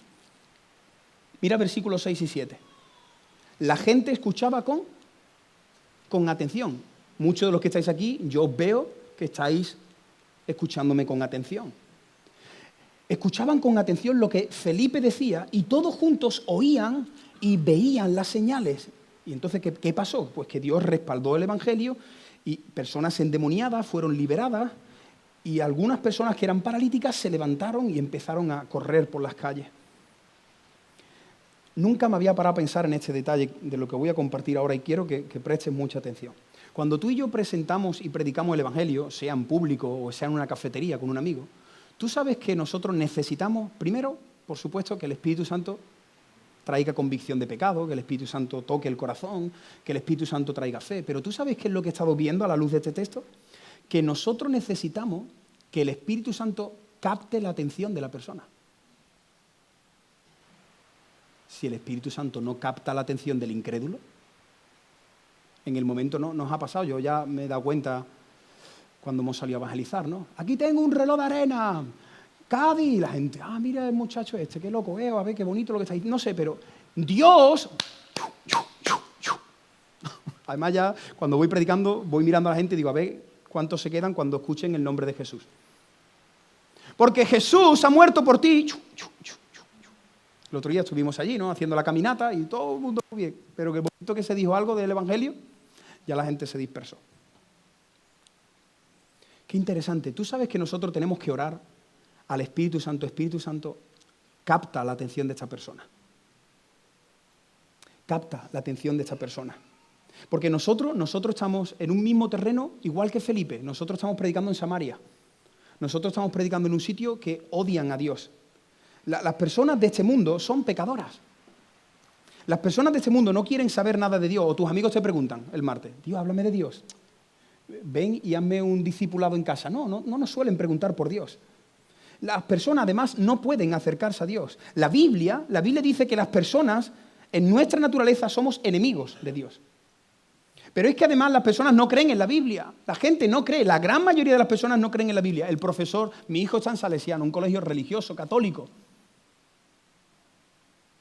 Mira versículos 6 y 7. La gente escuchaba con atención. Muchos de los que estáis aquí, yo os veo que estáis escuchándome con atención. Escuchaban con atención lo que Felipe decía y todos juntos oían y veían las señales. Y entonces, ¿qué pasó? Pues que Dios respaldó el Evangelio y personas endemoniadas fueron liberadas y algunas personas que eran paralíticas se levantaron y empezaron a correr por las calles. Nunca me había parado a pensar en este detalle de lo que voy a compartir ahora y quiero que prestes mucha atención. Cuando tú y yo presentamos y predicamos el Evangelio, sea en público o sea en una cafetería con un amigo, tú sabes que nosotros necesitamos, primero, por supuesto, que el Espíritu Santo traiga convicción de pecado, que el Espíritu Santo toque el corazón, que el Espíritu Santo traiga fe. Pero ¿tú sabes qué es lo que he estado viendo a la luz de este texto? Que nosotros necesitamos que el Espíritu Santo capte la atención de la persona. Si el Espíritu Santo no capta la atención del incrédulo, en el momento no nos ha pasado, yo ya me he dado cuenta cuando hemos salido a evangelizar, ¿no? Aquí tengo un reloj de arena, Cádiz, y la gente, mira el muchacho este, qué loco veo, a ver qué bonito lo que está diciendo, no sé, pero Dios... Además ya, cuando voy predicando, voy mirando a la gente y digo, a ver cuántos se quedan cuando escuchen el nombre de Jesús. Porque Jesús ha muerto por ti. El otro día estuvimos allí, ¿no? Haciendo la caminata y todo el mundo bien. Pero que el momento que se dijo algo del Evangelio, ya la gente se dispersó. Qué interesante. Tú sabes que nosotros tenemos que orar al Espíritu Santo, capta la atención de esta persona. Capta la atención de esta persona. Porque nosotros estamos en un mismo terreno, igual que Felipe. Nosotros estamos predicando en Samaria. Nosotros estamos predicando en un sitio que odian a Dios. Las personas de este mundo son pecadoras. Las personas de este mundo no quieren saber nada de Dios. O tus amigos te preguntan el martes, Dios, háblame de Dios. Ven y hazme un discipulado en casa. No nos suelen preguntar por Dios. Las personas además no pueden acercarse a Dios. La Biblia dice que las personas en nuestra naturaleza somos enemigos de Dios. Pero es que además las personas no creen en la Biblia. La gente no cree, la gran mayoría de las personas no creen en la Biblia. El profesor, mi hijo está en Salesiano, un colegio religioso, católico.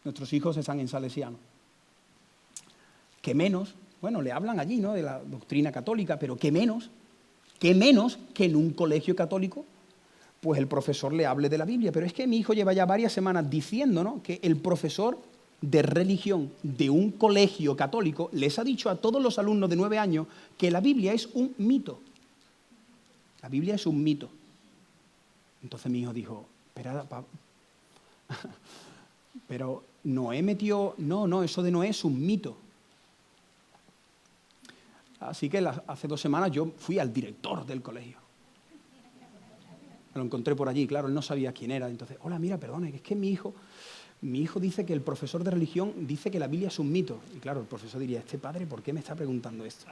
Nuestros hijos están en Salesiano. ¿Qué menos? Bueno, le hablan allí, ¿no?, de la doctrina católica, pero ¿qué menos que en un colegio católico pues el profesor le hable de la Biblia? Pero es que mi hijo lleva ya varias semanas diciendo, ¿no?, que el profesor de religión de un colegio católico les ha dicho a todos los alumnos de 9 años que la Biblia es un mito. La Biblia es un mito. Entonces mi hijo dijo, pero Noé metió... No, eso de Noé es un mito. Así que hace 2 semanas yo fui al director del colegio. Me lo encontré por allí, claro, él no sabía quién era. Entonces, hola, mira, perdone, es que mi hijo dice que el profesor de religión dice que la Biblia es un mito. Y claro, el profesor diría, este padre, ¿por qué me está preguntando esto?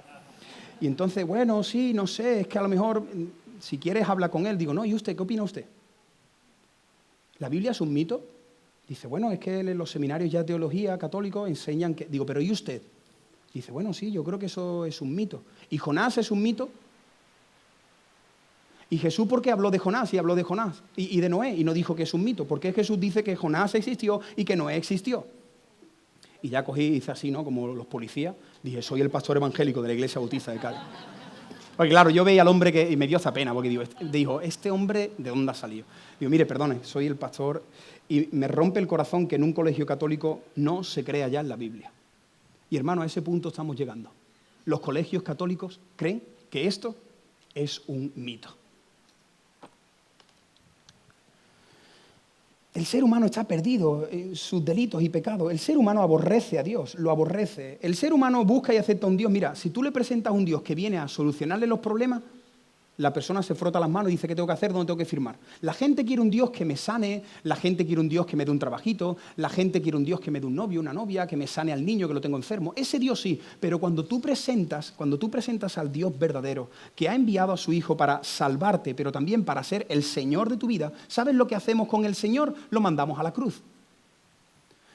Y entonces, bueno, sí, no sé, es que a lo mejor, si quieres, habla con él. Digo, no, ¿y usted? ¿Qué opina usted? ¿La Biblia es un mito? Dice, bueno, es que en los seminarios ya de teología católicos enseñan que... Digo, ¿pero y usted? Dice, bueno, sí, yo creo que eso es un mito. ¿Y Jonás es un mito? ¿Y Jesús por qué habló de Jonás y habló de Jonás y de Noé y no dijo que es un mito? ¿Por qué Jesús dice que Jonás existió y que Noé existió? Y ya cogí y hice así, ¿no?, como los policías. Dije, soy el pastor evangélico de la Iglesia Bautista de Cádiz. Porque claro, yo veía al hombre y me dio hasta pena, porque dijo, ¿este hombre de dónde ha salido? Digo, mire, perdone, soy el pastor y me rompe el corazón que en un colegio católico no se crea ya en la Biblia. Y hermano, a ese punto estamos llegando. Los colegios católicos creen que esto es un mito. El ser humano está perdido en sus delitos y pecados. El ser humano aborrece a Dios, lo aborrece. El ser humano busca y acepta a un Dios. Mira, si tú le presentas a un Dios que viene a solucionarle los problemas, la persona se frota las manos y dice, ¿qué tengo que hacer? ¿Dónde tengo que firmar? La gente quiere un Dios que me sane, la gente quiere un Dios que me dé un trabajito, la gente quiere un Dios que me dé un novio, una novia, que me sane al niño que lo tengo enfermo. Ese Dios sí, pero cuando tú presentas al Dios verdadero, que ha enviado a su Hijo para salvarte, pero también para ser el Señor de tu vida, ¿sabes lo que hacemos con el Señor? Lo mandamos a la cruz.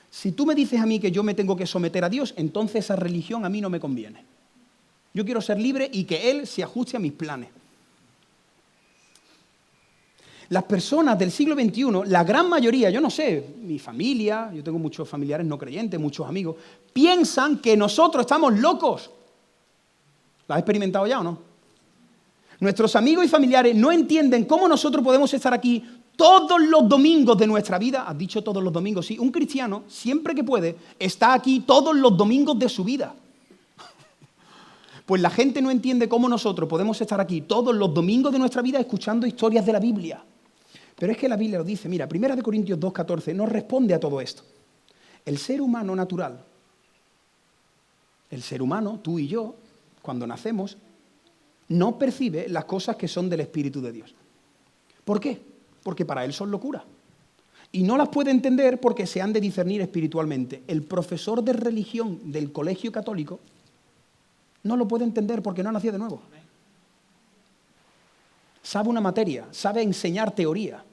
Si tú me dices a mí que yo me tengo que someter a Dios, entonces esa religión a mí no me conviene. Yo quiero ser libre y que Él se ajuste a mis planes. Las personas del siglo XXI, la gran mayoría, yo no sé, mi familia, yo tengo muchos familiares no creyentes, muchos amigos, piensan que nosotros estamos locos. ¿Lo has experimentado ya o no? Nuestros amigos y familiares no entienden cómo nosotros podemos estar aquí todos los domingos de nuestra vida. Has dicho todos los domingos, sí. Un cristiano, siempre que puede, está aquí todos los domingos de su vida. Pues la gente no entiende cómo nosotros podemos estar aquí todos los domingos de nuestra vida escuchando historias de la Biblia. Pero es que la Biblia lo dice, mira, 1 Corintios 2,14 nos responde a todo esto. El ser humano natural, el ser humano, tú y yo, cuando nacemos, no percibe las cosas que son del Espíritu de Dios. ¿Por qué? Porque para él son locura. Y no las puede entender porque se han de discernir espiritualmente. El profesor de religión del colegio católico no lo puede entender porque no ha nacido de nuevo. Sabe una materia, sabe enseñar teoría,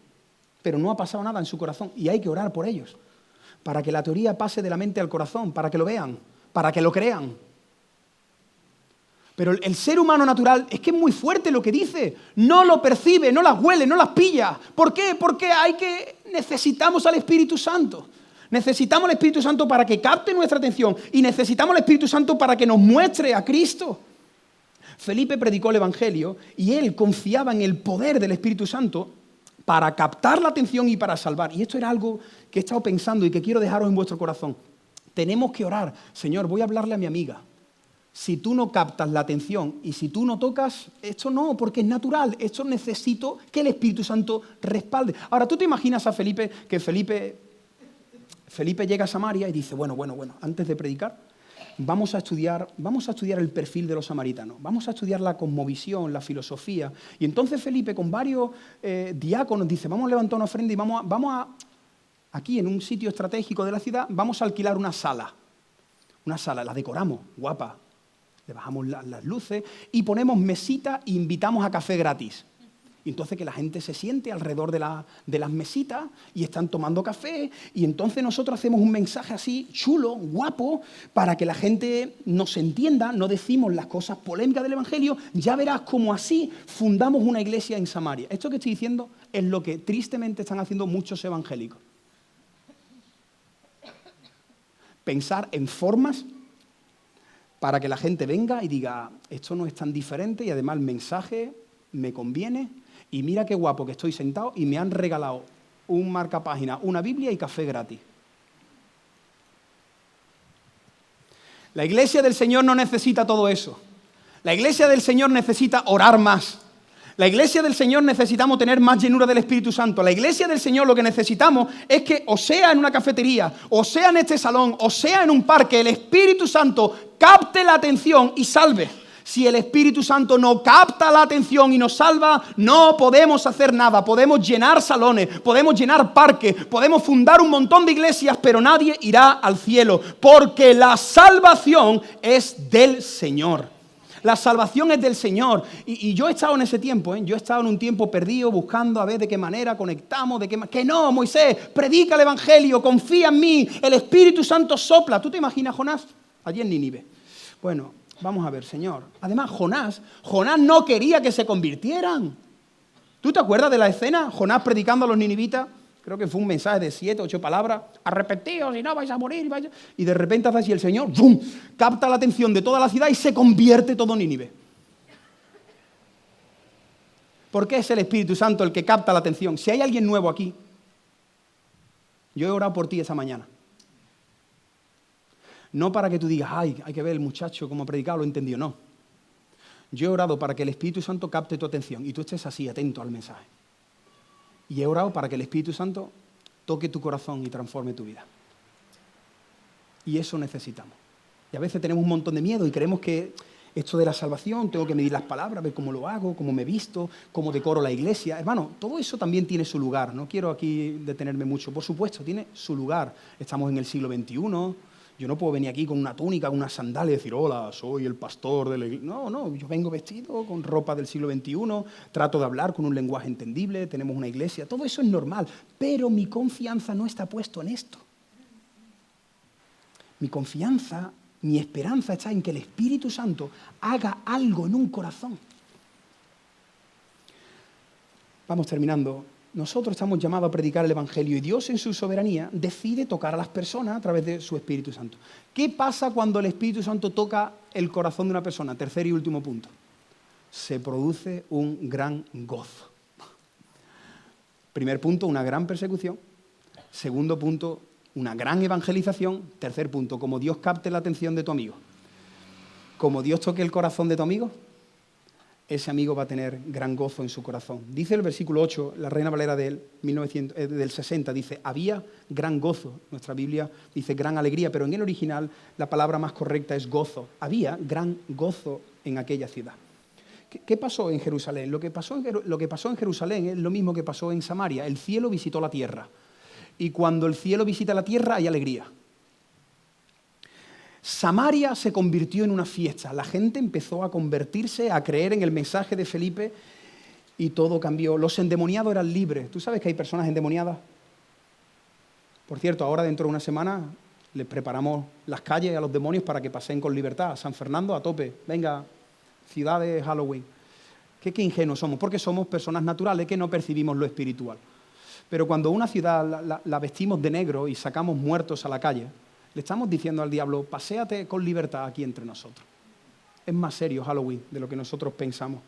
pero no ha pasado nada en su corazón y hay que orar por ellos, para que la teoría pase de la mente al corazón, para que lo vean, para que lo crean. Pero el ser humano natural es que es muy fuerte lo que dice. No lo percibe, no las huele, no las pilla. ¿Por qué? Porque necesitamos al Espíritu Santo. Necesitamos al Espíritu Santo para que capte nuestra atención. Y necesitamos al Espíritu Santo para que nos muestre a Cristo. Felipe predicó el Evangelio y él confiaba en el poder del Espíritu Santo para captar la atención y para salvar. Y esto era algo que he estado pensando y que quiero dejaros en vuestro corazón. Tenemos que orar. Señor, voy a hablarle a mi amiga. Si tú no captas la atención y si tú no tocas, esto no, porque es natural. Esto necesito que el Espíritu Santo respalde. Ahora, ¿tú te imaginas a Felipe, que Felipe llega a Samaria y dice, bueno, antes de predicar, vamos a estudiar el perfil de los samaritanos, vamos a estudiar la cosmovisión, la filosofía. Y entonces Felipe, con varios diáconos, dice, vamos a levantar una ofrenda y vamos a, aquí en un sitio estratégico de la ciudad, vamos a alquilar una sala, la decoramos, guapa. Le bajamos las luces y ponemos mesitas e invitamos a café gratis. Y entonces que la gente se siente alrededor de las mesitas y están tomando café. Y entonces nosotros hacemos un mensaje así chulo, guapo, para que la gente nos entienda. No decimos las cosas polémicas del Evangelio. Ya verás cómo así fundamos una iglesia en Samaria. Esto que estoy diciendo es lo que tristemente están haciendo muchos evangélicos. Pensar en formas para que la gente venga y diga, esto no es tan diferente y además el mensaje me conviene y mira qué guapo que estoy sentado y me han regalado un marcapágina, una Biblia y café gratis. La iglesia del Señor no necesita todo eso. La iglesia del Señor necesita orar más. La iglesia del Señor necesitamos tener más llenura del Espíritu Santo. La iglesia del Señor lo que necesitamos es que, o sea en una cafetería, o sea en este salón, o sea en un parque, el Espíritu Santo capte la atención y salve. Si el Espíritu Santo no capta la atención y nos salva, no podemos hacer nada. Podemos llenar salones, podemos llenar parques, podemos fundar un montón de iglesias, pero nadie irá al cielo, porque la salvación es del Señor. La salvación es del Señor. Y yo he estado en ese tiempo, yo he estado en un tiempo perdido buscando a ver de qué manera conectamos, que no, Moisés, predica el Evangelio, confía en mí, el Espíritu Santo sopla. ¿Tú te imaginas Jonás? Allí en Nínive. Bueno, vamos a ver, Señor. Además, Jonás no quería que se convirtieran. ¿Tú te acuerdas de la escena? Jonás predicando a los ninivitas. Creo que fue un mensaje de 7, 8 palabras. Arrepentíos y no vais a morir. Y de repente hace así el Señor, ¡bum!, capta la atención de toda la ciudad y se convierte todo Nínive. ¿Por qué es el Espíritu Santo el que capta la atención? Si hay alguien nuevo aquí, yo he orado por ti esa mañana. No para que tú digas, ay, hay que ver el muchacho cómo ha predicado, lo he entendido. No. Yo he orado para que el Espíritu Santo capte tu atención y tú estés así, atento al mensaje. Y he orado para que el Espíritu Santo toque tu corazón y transforme tu vida. Y eso necesitamos. Y a veces tenemos un montón de miedo y creemos que esto de la salvación, tengo que medir las palabras, ver cómo lo hago, cómo me visto, cómo decoro la iglesia. Hermano, todo eso también tiene su lugar. No quiero aquí detenerme mucho. Por supuesto, tiene su lugar. Estamos en el siglo XXI. Yo no puedo venir aquí con una túnica, con una sandalia y decir, hola, soy el pastor de la iglesia. No, yo vengo vestido con ropa del siglo XXI, trato de hablar con un lenguaje entendible, tenemos una iglesia, todo eso es normal, pero mi confianza no está puesto en esto. Mi confianza, mi esperanza está en que el Espíritu Santo haga algo en un corazón. Vamos terminando. Nosotros estamos llamados a predicar el Evangelio y Dios en su soberanía decide tocar a las personas a través de su Espíritu Santo. ¿Qué pasa cuando el Espíritu Santo toca el corazón de una persona? Tercer y último punto. Se produce un gran gozo. Primer punto, una gran persecución. Segundo punto, una gran evangelización. Tercer punto, como Dios capte la atención de tu amigo. Como Dios toque el corazón de tu amigo, ese amigo va a tener gran gozo en su corazón. Dice el versículo 8, la Reina Valera del 60, dice, había gran gozo. Nuestra Biblia dice gran alegría, pero en el original la palabra más correcta es gozo. Había gran gozo en aquella ciudad. ¿Qué pasó en Jerusalén? Lo que pasó en Jerusalén es lo mismo que pasó en Samaria. El cielo visitó la tierra. Y cuando el cielo visita la tierra hay alegría. Samaria se convirtió en una fiesta. La gente empezó a convertirse, a creer en el mensaje de Felipe y todo cambió. Los endemoniados eran libres. ¿Tú sabes que hay personas endemoniadas? Por cierto, ahora dentro de una semana les preparamos las calles a los demonios para que pasen con libertad. San Fernando a tope. Venga, ciudad de Halloween. Qué ingenuos somos, porque somos personas naturales que no percibimos lo espiritual. Pero cuando una ciudad la vestimos de negro y sacamos muertos a la calle, le estamos diciendo al diablo, paséate con libertad aquí entre nosotros. Es más serio Halloween de lo que nosotros pensamos.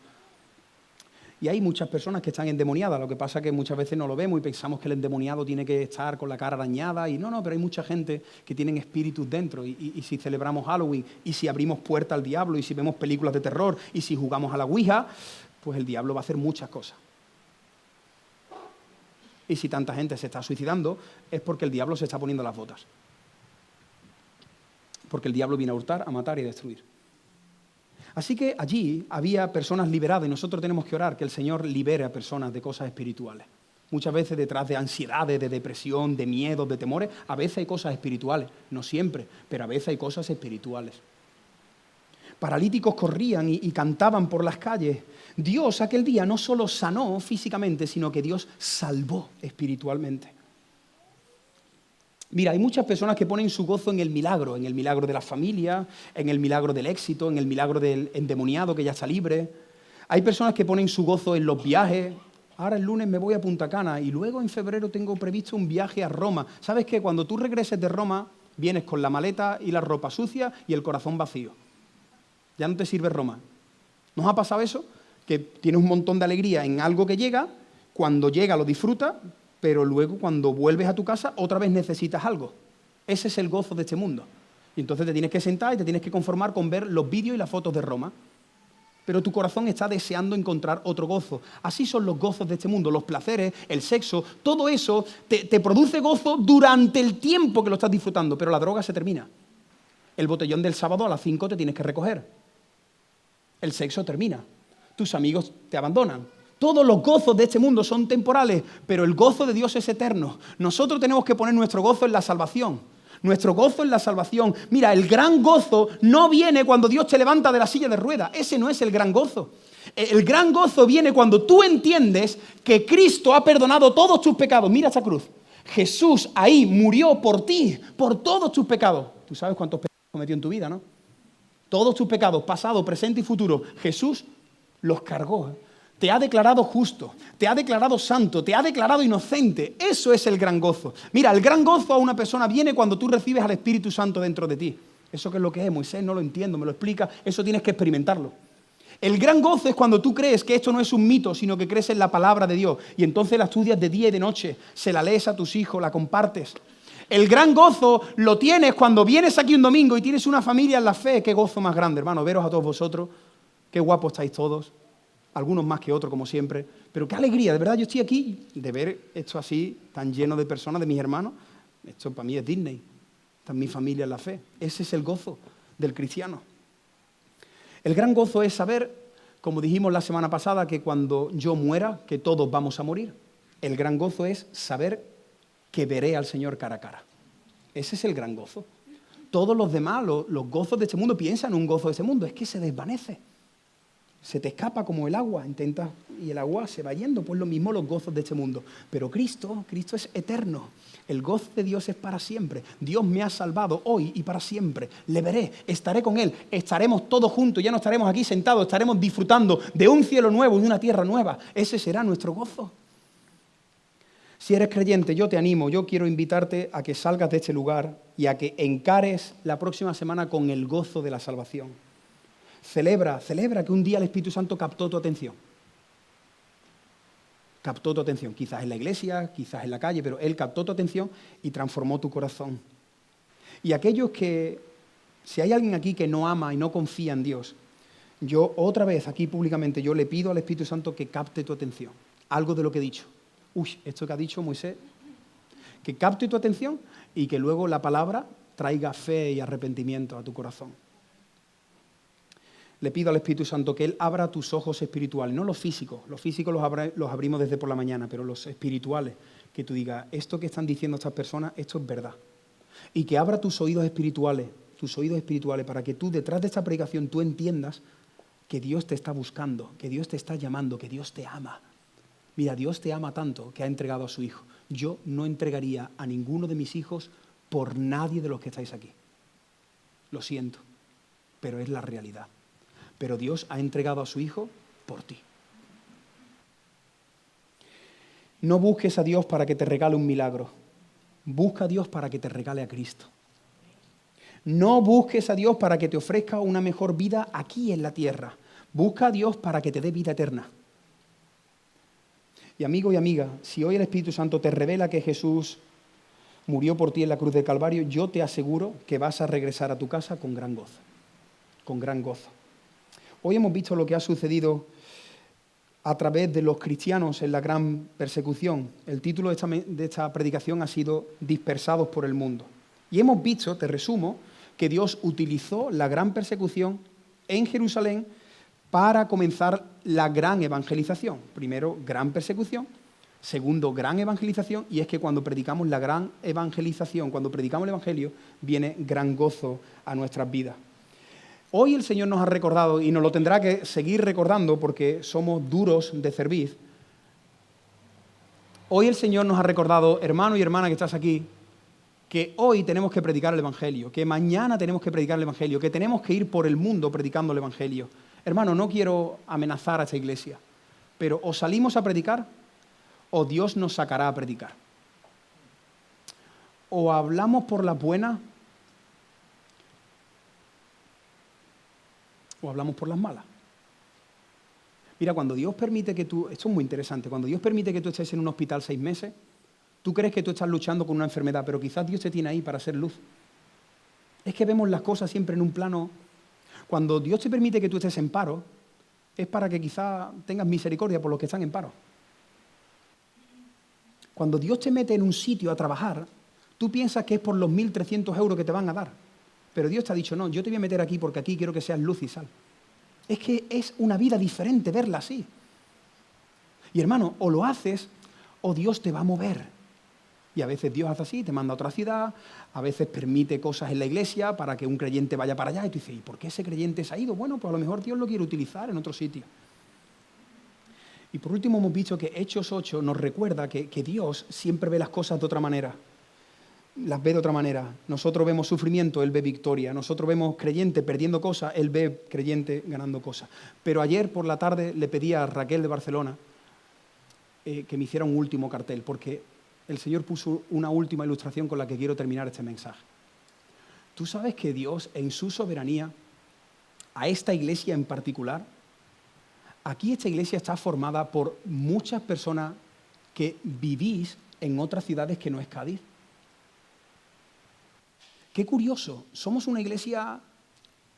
Y hay muchas personas que están endemoniadas, lo que pasa es que muchas veces no lo vemos y pensamos que el endemoniado tiene que estar con la cara arañada, y no, pero hay mucha gente que tienen espíritus dentro, y si celebramos Halloween, y si abrimos puerta al diablo, y si vemos películas de terror, y si jugamos a la Ouija, pues el diablo va a hacer muchas cosas. Y si tanta gente se está suicidando, es porque el diablo se está poniendo las botas. Porque el diablo viene a hurtar, a matar y a destruir. Así que allí había personas liberadas y nosotros tenemos que orar que el Señor libere a personas de cosas espirituales. Muchas veces detrás de ansiedades, de depresión, de miedos, de temores, a veces hay cosas espirituales, no siempre, pero a veces hay cosas espirituales. Paralíticos corrían y cantaban por las calles. Dios aquel día no solo sanó físicamente, sino que Dios salvó espiritualmente. Mira, hay muchas personas que ponen su gozo en el milagro de la familia, en el milagro del éxito, en el milagro del endemoniado que ya está libre. Hay personas que ponen su gozo en los viajes. Ahora el lunes me voy a Punta Cana y luego en febrero tengo previsto un viaje a Roma. ¿Sabes qué? Cuando tú regreses de Roma, vienes con la maleta y la ropa sucia y el corazón vacío. Ya no te sirve Roma. ¿Nos ha pasado eso? Que tienes un montón de alegría en algo que llega, cuando llega lo disfrutas, pero luego cuando vuelves a tu casa otra vez necesitas algo. Ese es el gozo de este mundo. Y entonces te tienes que sentar y te tienes que conformar con ver los vídeos y las fotos de Roma. Pero tu corazón está deseando encontrar otro gozo. Así son los gozos de este mundo, los placeres, el sexo, todo eso te produce gozo durante el tiempo que lo estás disfrutando, pero la droga se termina. El botellón del sábado a las 5 te tienes que recoger. El sexo termina. Tus amigos te abandonan. Todos los gozos de este mundo son temporales, pero el gozo de Dios es eterno. Nosotros tenemos que poner nuestro gozo en la salvación. Nuestro gozo en la salvación. Mira, el gran gozo no viene cuando Dios te levanta de la silla de ruedas. Ese no es el gran gozo. El gran gozo viene cuando tú entiendes que Cristo ha perdonado todos tus pecados. Mira esa cruz. Jesús ahí murió por ti, por todos tus pecados. Tú sabes cuántos pecados cometió en tu vida, ¿no? Todos tus pecados, pasado, presente y futuro, Jesús los cargó. Te ha declarado justo, te ha declarado santo, te ha declarado inocente. Eso es el gran gozo. Mira, el gran gozo a una persona viene cuando tú recibes al Espíritu Santo dentro de ti. ¿Eso qué es lo que es? Moisés, no lo entiendo, me lo explica. Eso tienes que experimentarlo. El gran gozo es cuando tú crees que esto no es un mito, sino que crees en la palabra de Dios. Y entonces la estudias de día y de noche, se la lees a tus hijos, la compartes. El gran gozo lo tienes cuando vienes aquí un domingo y tienes una familia en la fe. Qué gozo más grande, hermano, veros a todos vosotros. Qué guapos estáis todos. Algunos más que otros, como siempre. Pero qué alegría, de verdad, yo estoy aquí de ver esto así, tan lleno de personas, de mis hermanos. Esto para mí es Disney. Está mi familia en la fe. Ese es el gozo del cristiano. El gran gozo es saber, como dijimos la semana pasada, que cuando yo muera, que todos vamos a morir. El gran gozo es saber que veré al Señor cara a cara. Ese es el gran gozo. Todos los demás, los gozos de este mundo, piensan en un gozo de este mundo, es que se desvanece. Se te escapa como el agua, intentas y el agua se va yendo, pues lo mismo los gozos de este mundo. Pero Cristo es eterno. El gozo de Dios es para siempre. Dios me ha salvado hoy y para siempre. Le veré, estaré con Él, estaremos todos juntos, ya no estaremos aquí sentados, estaremos disfrutando de un cielo nuevo y de una tierra nueva. Ese será nuestro gozo. Si eres creyente, yo te animo, yo quiero invitarte a que salgas de este lugar y a que encares la próxima semana con el gozo de la salvación. Celebra que un día el Espíritu Santo captó tu atención. Captó tu atención, quizás en la iglesia, quizás en la calle, pero Él captó tu atención y transformó tu corazón. Y aquellos que, si hay alguien aquí que no ama y no confía en Dios, yo otra vez aquí públicamente, yo le pido al Espíritu Santo que capte tu atención. Algo de lo que he dicho. Esto que ha dicho Moisés, que capte tu atención y que luego la palabra traiga fe y arrepentimiento a tu corazón. Le pido al Espíritu Santo que Él abra tus ojos espirituales, no los físicos los abrimos desde por la mañana, pero los espirituales, que tú digas, esto que están diciendo estas personas, esto es verdad. Y que abra tus oídos espirituales para que tú detrás de esta predicación tú entiendas que Dios te está buscando, que Dios te está llamando, que Dios te ama. Mira, Dios te ama tanto que ha entregado a su Hijo. Yo no entregaría a ninguno de mis hijos por nadie de los que estáis aquí. Lo siento, pero es la realidad. pero Dios ha entregado a su Hijo por ti. No busques a Dios para que te regale un milagro. Busca a Dios para que te regale a Cristo. No busques a Dios para que te ofrezca una mejor vida aquí en la tierra. Busca a Dios para que te dé vida eterna. Y amigo y amiga, si hoy el Espíritu Santo te revela que Jesús murió por ti en la cruz del Calvario, yo te aseguro que vas a regresar a tu casa con gran gozo. Con gran gozo. Hoy hemos visto lo que ha sucedido a través de los cristianos en la gran persecución. El título de esta predicación ha sido Dispersados por el mundo. Y hemos visto, te resumo, que Dios utilizó la gran persecución en Jerusalén para comenzar la gran evangelización. Primero, gran persecución. Segundo, gran evangelización. Y es que cuando predicamos la gran evangelización, cuando predicamos el Evangelio, viene gran gozo a nuestras vidas. Hoy el Señor nos ha recordado, y nos lo tendrá que seguir recordando porque somos duros de cerviz. Hoy el Señor nos ha recordado, hermano y hermana que estás aquí, que hoy tenemos que predicar el Evangelio, que mañana tenemos que predicar el Evangelio, que tenemos que ir por el mundo predicando el Evangelio. Hermano, no quiero amenazar a esta iglesia, pero o salimos a predicar o Dios nos sacará a predicar. O hablamos por las buenas o hablamos por las malas. Mira, cuando Dios permite que tú... Esto es muy interesante. Cuando Dios permite que tú estés en un hospital 6 meses, tú crees que tú estás luchando con una enfermedad, pero quizás Dios te tiene ahí para hacer luz. Es que vemos las cosas siempre en un plano... Cuando Dios te permite que tú estés en paro, es para que quizás tengas misericordia por los que están en paro. Cuando Dios te mete en un sitio a trabajar, tú piensas que es por los 1.300 euros que te van a dar. Pero Dios te ha dicho, no, yo te voy a meter aquí porque aquí quiero que seas luz y sal. Es que es una vida diferente verla así. Y hermano, o lo haces o Dios te va a mover. Y a veces Dios hace así, te manda a otra ciudad, a veces permite cosas en la iglesia para que un creyente vaya para allá y tú dices, ¿y por qué ese creyente se ha ido? Bueno, pues a lo mejor Dios lo quiere utilizar en otro sitio. Y por último hemos visto que Hechos 8 nos recuerda que Dios siempre ve las cosas de otra manera. Las ve de otra manera. Nosotros vemos sufrimiento, Él ve victoria. Nosotros vemos creyente perdiendo cosas, Él ve creyente ganando cosas. Pero ayer por la tarde le pedí a Raquel de Barcelona que me hiciera un último cartel, porque el Señor puso una última ilustración con la que quiero terminar este mensaje. Tú sabes que Dios, en su soberanía, a esta iglesia en particular, aquí esta iglesia está formada por muchas personas que vivís en otras ciudades que no es Cádiz. Qué curioso, somos una iglesia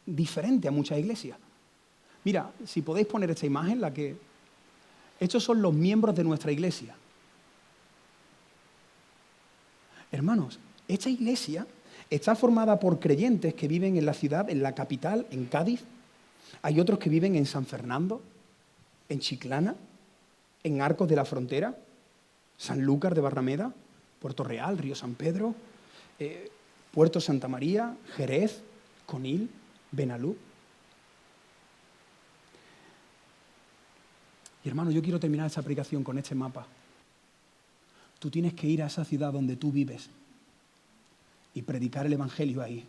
diferente a muchas iglesias. Mira, si podéis poner esta imagen, estos son los miembros de nuestra iglesia. Hermanos, esta iglesia está formada por creyentes que viven en la ciudad, en la capital, en Cádiz. Hay otros que viven en San Fernando, en Chiclana, en Arcos de la Frontera, Sanlúcar de Barrameda, Puerto Real, Río San Pedro, Puerto Santa María, Jerez, Conil, Benalú. Y hermano, yo quiero terminar esta predicación con este mapa. Tú tienes que ir a esa ciudad donde tú vives y predicar el Evangelio ahí.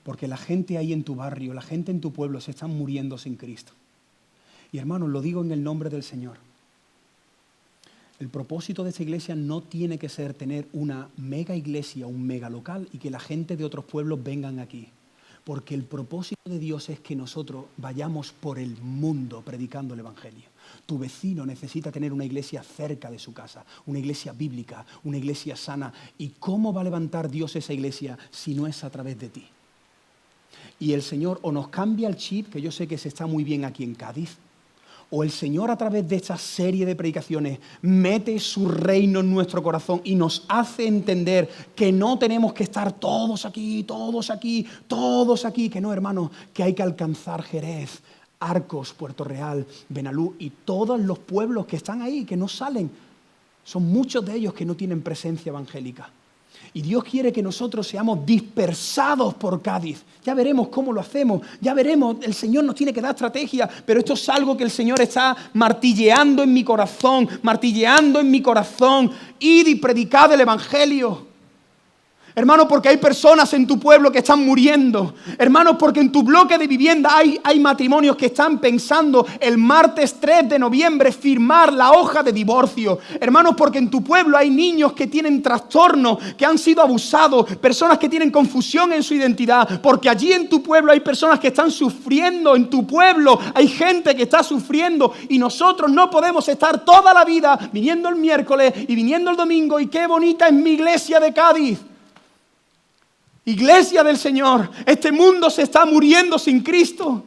Porque la gente ahí en tu barrio, la gente en tu pueblo se están muriendo sin Cristo. Y hermanos, lo digo en el nombre del Señor. El propósito de esta iglesia no tiene que ser tener una mega iglesia, un mega local y que la gente de otros pueblos vengan aquí. Porque el propósito de Dios es que nosotros vayamos por el mundo predicando el Evangelio. Tu vecino necesita tener una iglesia cerca de su casa, una iglesia bíblica, una iglesia sana. ¿Y cómo va a levantar Dios esa iglesia si no es a través de ti? Y el Señor o nos cambia el chip, que yo sé que se está muy bien aquí en Cádiz, o el Señor a través de esta serie de predicaciones mete su reino en nuestro corazón y nos hace entender que no tenemos que estar todos aquí, que no, hermanos, que hay que alcanzar Jerez, Arcos, Puerto Real, Benalú y todos los pueblos que están ahí, que no salen. Son muchos de ellos que no tienen presencia evangélica. Y Dios quiere que nosotros seamos dispersados por Cádiz. Ya veremos cómo lo hacemos, ya veremos, el Señor nos tiene que dar estrategia, pero esto es algo que el Señor está martilleando en mi corazón. Id y predicad el Evangelio. Hermanos, porque hay personas en tu pueblo que están muriendo. Hermanos, porque en tu bloque de vivienda hay matrimonios que están pensando el martes 3 de noviembre firmar la hoja de divorcio. Hermanos, porque en tu pueblo hay niños que tienen trastornos, que han sido abusados, personas que tienen confusión en su identidad. Porque allí en tu pueblo hay personas que están sufriendo. En tu pueblo hay gente que está sufriendo. Y nosotros no podemos estar toda la vida viniendo el miércoles y viniendo el domingo. Y qué bonita es mi iglesia de Cádiz. Iglesia del Señor, este mundo se está muriendo sin Cristo.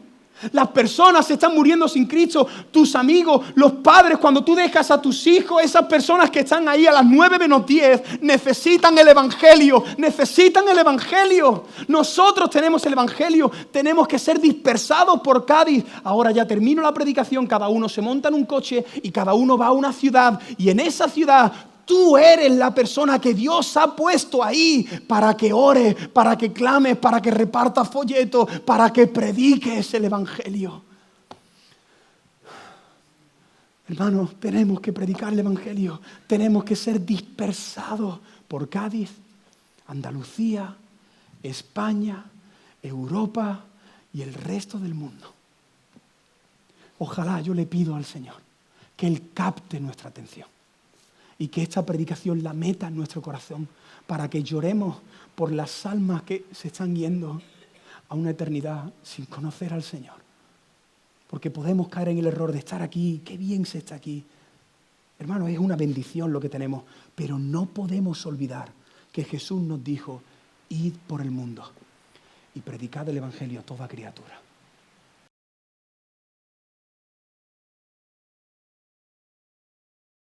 Las personas se están muriendo sin Cristo. Tus amigos, los padres, cuando tú dejas a tus hijos, esas personas que están ahí a las 9 menos 10, necesitan el Evangelio. Necesitan el Evangelio. Nosotros tenemos el Evangelio. Tenemos que ser dispersados por Cádiz. Ahora ya termino la predicación. Cada uno se monta en un coche y cada uno va a una ciudad. Y en esa ciudad tú eres la persona que Dios ha puesto ahí para que ores, para que clames, para que repartas folletos, para que prediques el Evangelio. Hermanos, tenemos que predicar el Evangelio. Tenemos que ser dispersados por Cádiz, Andalucía, España, Europa y el resto del mundo. Ojalá, yo le pido al Señor que Él capte nuestra atención. Y que esta predicación la meta en nuestro corazón para que lloremos por las almas que se están yendo a una eternidad sin conocer al Señor. Porque podemos caer en el error de estar aquí, qué bien se está aquí. Hermanos, es una bendición lo que tenemos, pero no podemos olvidar que Jesús nos dijo, id por el mundo y predicad el Evangelio a toda criatura.